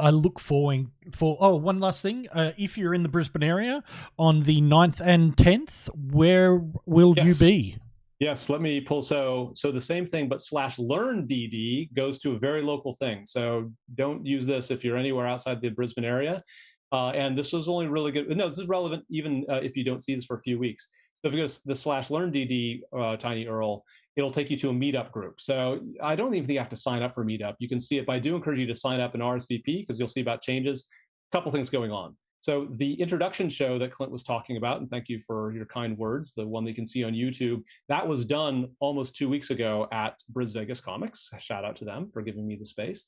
Speaker 1: I look forward for one last thing. If you're in the Brisbane area on the 9th and 10th, where will you be?
Speaker 2: Yes, let me pull. So the same thing, but /LearnDD goes to a very local thing. So don't use this if you're anywhere outside the Brisbane area. And this was only really good. No, this is relevant even if you don't see this for a few weeks. So if you go to the /LearnDD Tiny Earl, it'll take you to a meetup group. So I don't even think you have to sign up for meetup. You can see it, but I do encourage you to sign up in RSVP because you'll see about changes. A couple things going on. So the introduction show that Clint was talking about, and thank you for your kind words, the one that you can see on YouTube, that was done almost 2 weeks ago at Bris Vegas Comics. Shout out to them for giving me the space.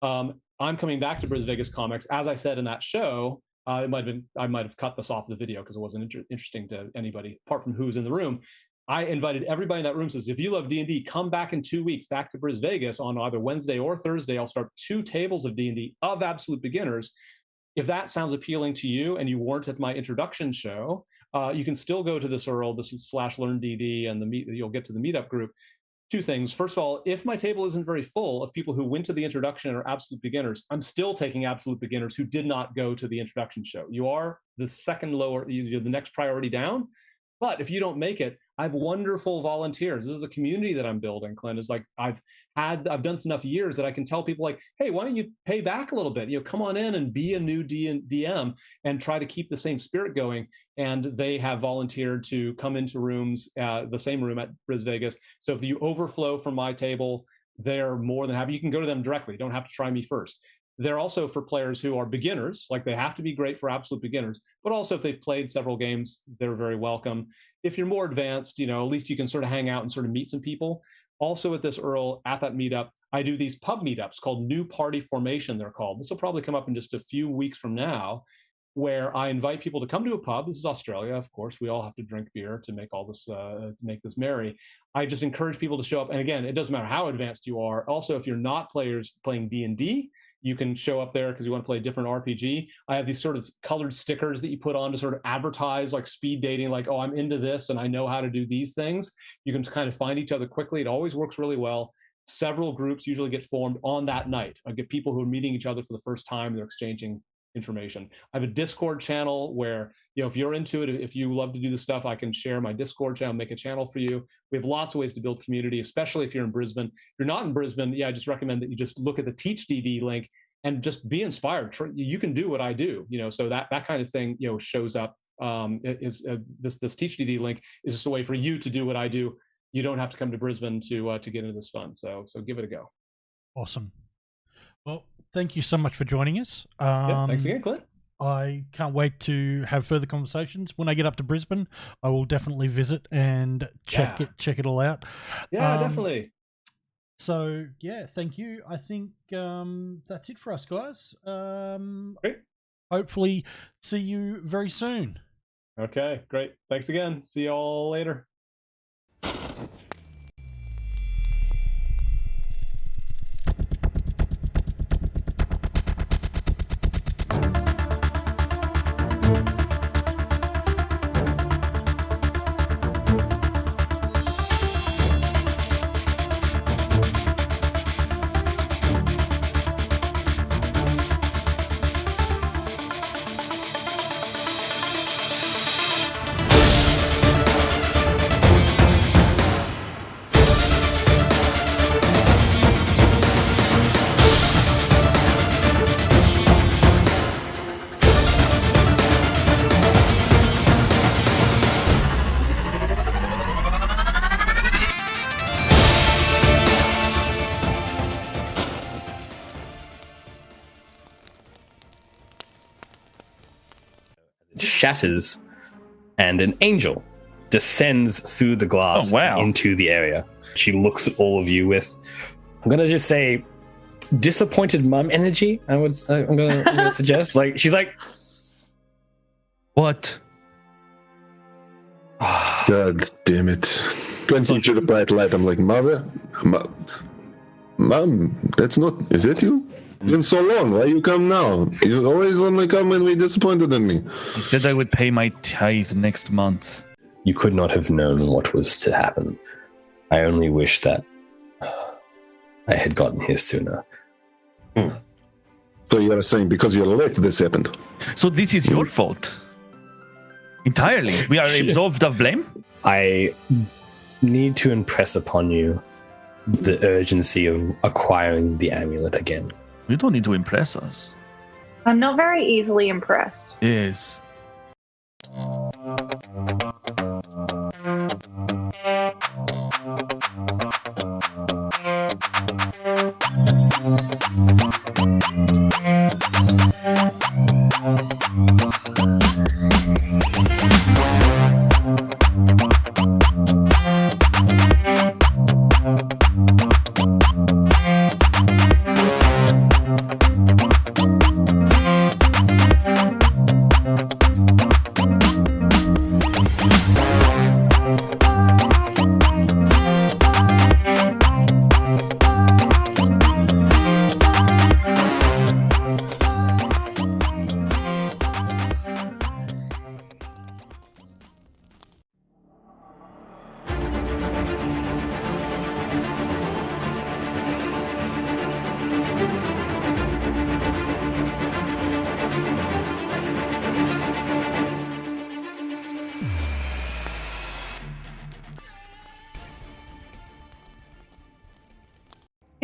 Speaker 2: I'm coming back to Bris Vegas Comics. As I said in that show, I might have cut this off the video because it wasn't interesting to anybody apart from who's in the room. I invited everybody in that room. Says, if you love D&D, come back in 2 weeks, back to Bris Vegas on either Wednesday or Thursday. I'll start 2 tables of D&D of absolute beginners. If that sounds appealing to you and you weren't at my introduction show, you can still go to this URL, this /LearnDD, and you'll get to the meetup group. 2 things. First of all, if my table isn't very full of people who went to the introduction and are absolute beginners, I'm still taking absolute beginners who did not go to the introduction show. You are the second lower, you're the next priority down. But if you don't make it, I have wonderful volunteers. This is the community that I'm building, Clint. Is like I've done enough years that I can tell people like, hey, why don't you pay back a little bit? Come on in and be a new DM and try to keep the same spirit going. And they have volunteered to come into rooms, the same room at Bris Vegas. So if you overflow from my table, they're more than happy. You can go to them directly. You don't have to try me first. They're also for players who are beginners, like they have to be great for absolute beginners, but also if they've played several games, they're very welcome. If you're more advanced, at least you can sort of hang out and sort of meet some people. Also at this URL, at that meetup, I do these pub meetups called New Party Formation, they're called. This will probably come up in just a few weeks from now, where I invite people to come to a pub. This is Australia, of course. We all have to drink beer to make all this, make this merry. I just encourage people to show up. And again, it doesn't matter how advanced you are. Also, if you're not players playing D&D, you can show up there because you want to play a different RPG. I have these sort of colored stickers that you put on to sort of advertise like speed dating, like, oh, I'm into this and I know how to do these things. You can kind of find each other quickly. It always works really well. Several groups usually get formed on that night. I get people who are meeting each other for the first time. They're exchanging information. I have a Discord channel where, if you're into it, if you love to do this stuff, I can share my Discord channel, make a channel for you. We have lots of ways to build community, especially if you're in Brisbane. If you're not in Brisbane, I just recommend that you just look at the Teach DD link and just be inspired. You can do what I do, so that kind of thing, shows up. This Teach DD link is just a way for you to do what I do. You don't have to come to Brisbane to get into this fun. So give it a go.
Speaker 1: Awesome. Well, thank you so much for joining us.
Speaker 2: Yeah, thanks again, Clint.
Speaker 1: I can't wait to have further conversations. When I get up to Brisbane, I will definitely visit and check it all out.
Speaker 2: Yeah, definitely.
Speaker 1: So yeah, thank you. I think that's it for us, guys.
Speaker 2: Great.
Speaker 1: Hopefully see you very soon.
Speaker 2: Okay, great. Thanks again. See you all later.
Speaker 3: Shatters, and an angel descends through the glass into the area. She looks at all of you with, I'm gonna just say, disappointed mum energy. I'm gonna suggest. Like, she's like,
Speaker 4: what?
Speaker 5: God damn it! Going through the bright light, I'm like, Mom, that's not. Is that you? Been so long. Why you come now? You always only come when we disappointed in me.
Speaker 4: I said I would pay my tithe next month.
Speaker 3: You could not have known what was to happen. I only wish that I had gotten here sooner.
Speaker 5: So you are saying because you're late, this happened?
Speaker 4: So this is your fault. Entirely. We are absolved of blame?
Speaker 3: I need to impress upon you the urgency of acquiring the amulet again.
Speaker 4: You don't need to impress us.
Speaker 6: I'm not very easily impressed.
Speaker 4: Yes.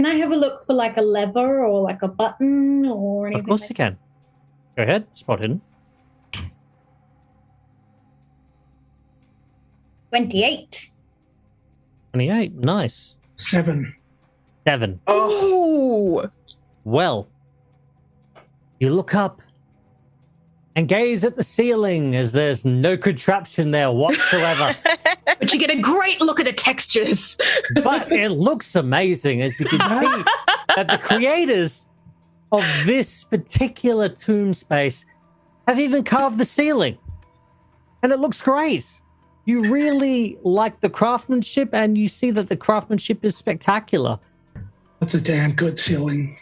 Speaker 7: I have a look for like a lever or like a button or anything?
Speaker 8: Of course you can. Go ahead, spot hidden.
Speaker 7: 28.
Speaker 8: 28, nice.
Speaker 9: 7.
Speaker 8: Oh! Well, you look up and gaze at the ceiling as there's no contraption there whatsoever.
Speaker 10: But you get a great look at the textures.
Speaker 8: But it looks amazing as you can see that the creators of this particular tomb space have even carved the ceiling. And it looks great. You really like the craftsmanship, and you see that the craftsmanship is spectacular.
Speaker 9: That's a damn good ceiling.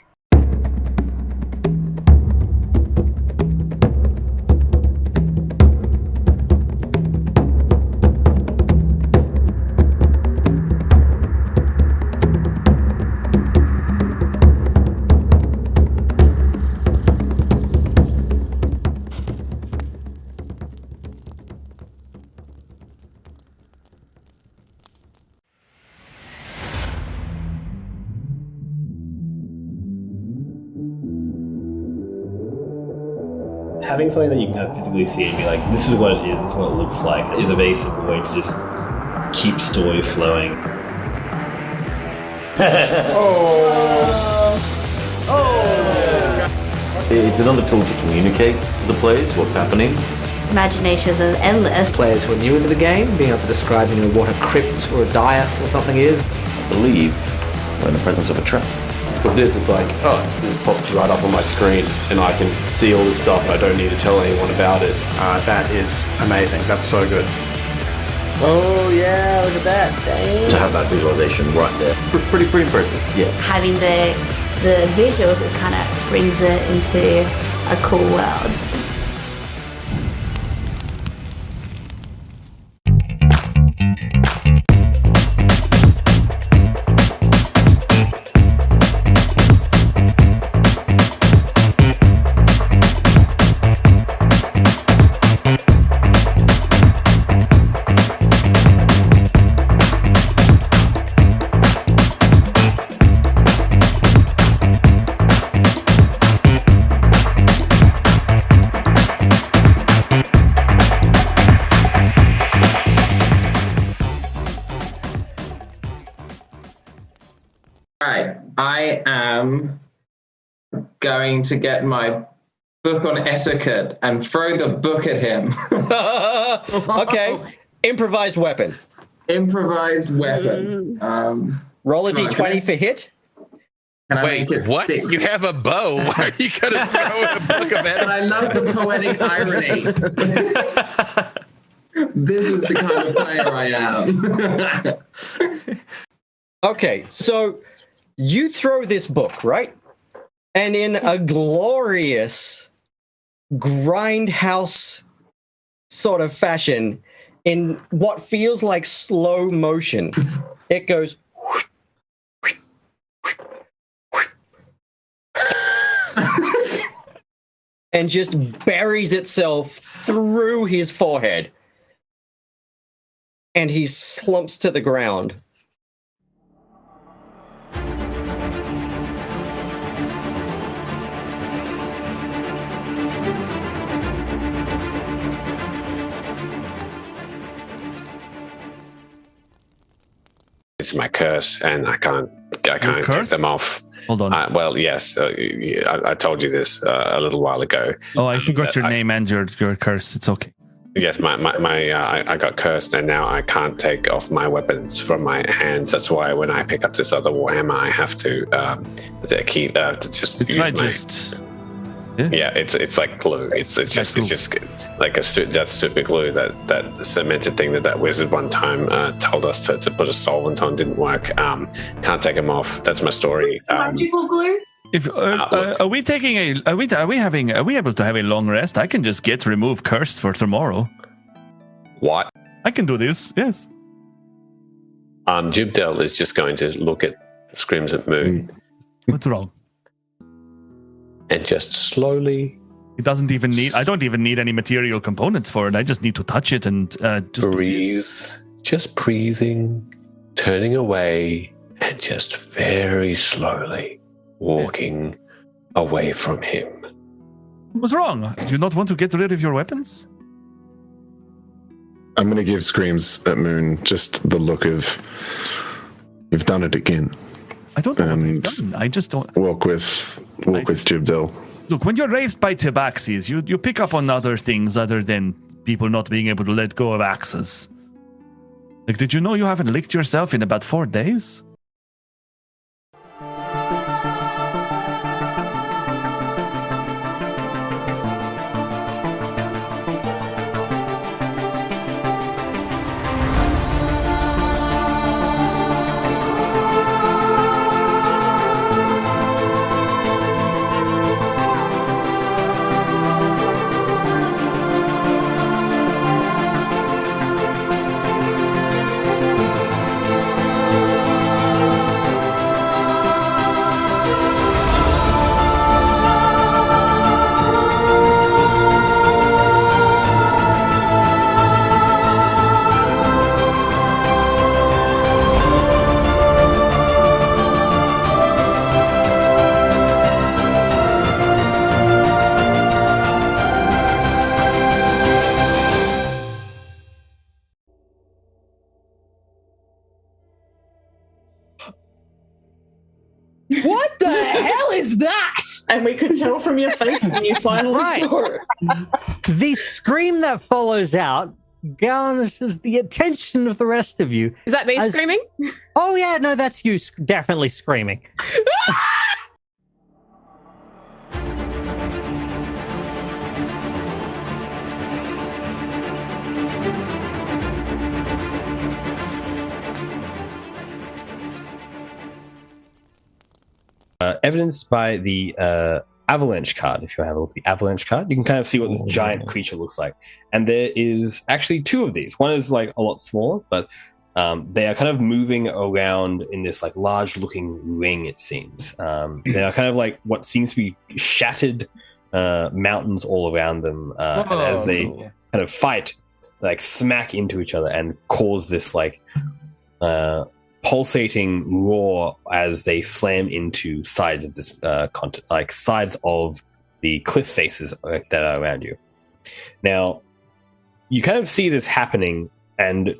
Speaker 3: Having something that you can kind of physically see and be like, this is what it is, this is what it looks like, is a very simple way to just keep story flowing.
Speaker 11: It's another tool to communicate to the players what's happening.
Speaker 12: Imaginations are endless.
Speaker 13: Players who are new into the game, being able to describe, what a crypt or a dais or something is.
Speaker 11: I believe we're in the presence of a trap.
Speaker 14: With this, it's like, this pops right up on my screen and I can see all this stuff and I don't need to tell anyone about it.
Speaker 15: That is amazing. That's so good.
Speaker 13: Oh, yeah, look at that. Dang.
Speaker 11: To have that visualization right there. Pretty impressive, yeah.
Speaker 12: Having the visuals, it kind of brings it into a cool world.
Speaker 16: I am going to get my book on etiquette and throw the book at him.
Speaker 13: Okay. Improvised weapon.
Speaker 16: Improvised weapon.
Speaker 13: Roll a d20 for hit.
Speaker 17: Wait, what? 6. You have a bow. Why are you going to throw a book of etiquette?
Speaker 16: But I love the poetic irony. This is the kind of player I am.
Speaker 13: Okay, so you throw this book, right? And in a glorious grindhouse sort of fashion, in what feels like slow motion, it goes and just buries itself through his forehead. And he slumps to the ground.
Speaker 14: It's my curse, and I can't take them off.
Speaker 4: Hold on.
Speaker 14: Well, yes, I told you this a little while ago.
Speaker 4: Oh, I forgot your name and your curse. It's okay.
Speaker 14: Yes, I got cursed, and now I can't take off my weapons from my hands. That's why when I pick up this other warhammer, I have to keep to just use my. Yeah, it's like glue. It's just like that super glue that cemented thing that wizard one time told us to put a solvent on. Didn't work. Can't take them off. That's my story.
Speaker 10: Magical glue.
Speaker 4: If are we taking are we able to have a long rest? I can just remove curse for tomorrow.
Speaker 14: What?
Speaker 4: I can do this. Yes.
Speaker 14: Jubdel is just going to look at Scrimson Moon.
Speaker 4: What's wrong?
Speaker 14: And just slowly.
Speaker 4: It doesn't even need. I don't even need any material components for it. I just need to touch it and just
Speaker 14: breathe. Just breathing, turning away, and just very slowly walking away from him.
Speaker 4: What's wrong? Do you not want to get rid of your weapons?
Speaker 5: I'm going to give Screams at Moon just the look of, we've done it again.
Speaker 4: I don't know what we've done. I just don't...
Speaker 5: Walk with Jibdil.
Speaker 4: Look, when you're raised by tabaxis, you pick up on other things other than people not being able to let go of axes. Like, did you know you haven't licked yourself in about 4 days?
Speaker 10: What the hell is that?
Speaker 18: And we could tell from your face when you finally saw it.
Speaker 8: The scream that follows out garnishes the attention of the rest of you.
Speaker 10: Is that me screaming?
Speaker 8: Oh, yeah, no, that's you definitely screaming.
Speaker 3: Evidenced by the avalanche card. If you have a look at the avalanche card, you can kind of see what this giant creature looks like. And there is actually two of these. One is like a lot smaller, but they are kind of moving around in this like large looking ring, it seems. They are kind of like what seems to be shattered mountains all around them. And as they kind of fight, they like smack into each other and cause this like pulsating roar as they slam into sides of this like sides of the cliff faces that are around you. Now, you kind of see this happening, and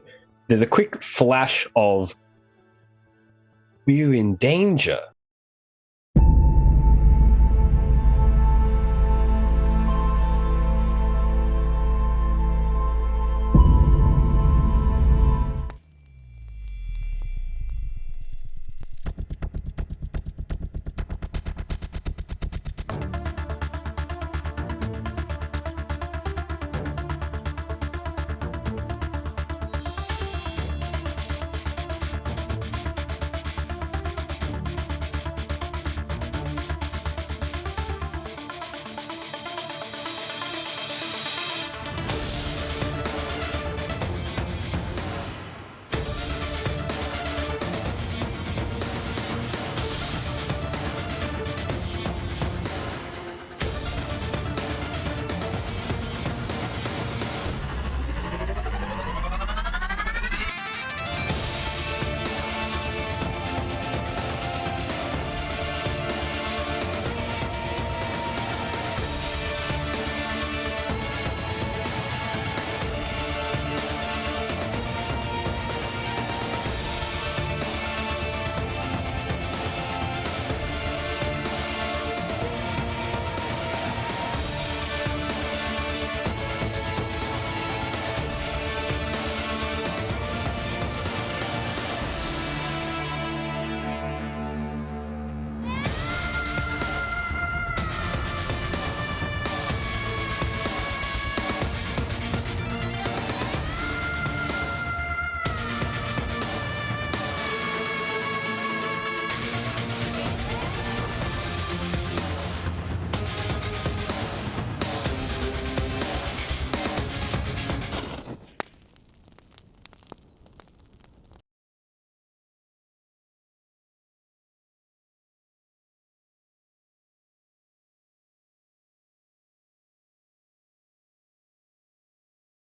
Speaker 3: there's a quick flash of, we're in danger.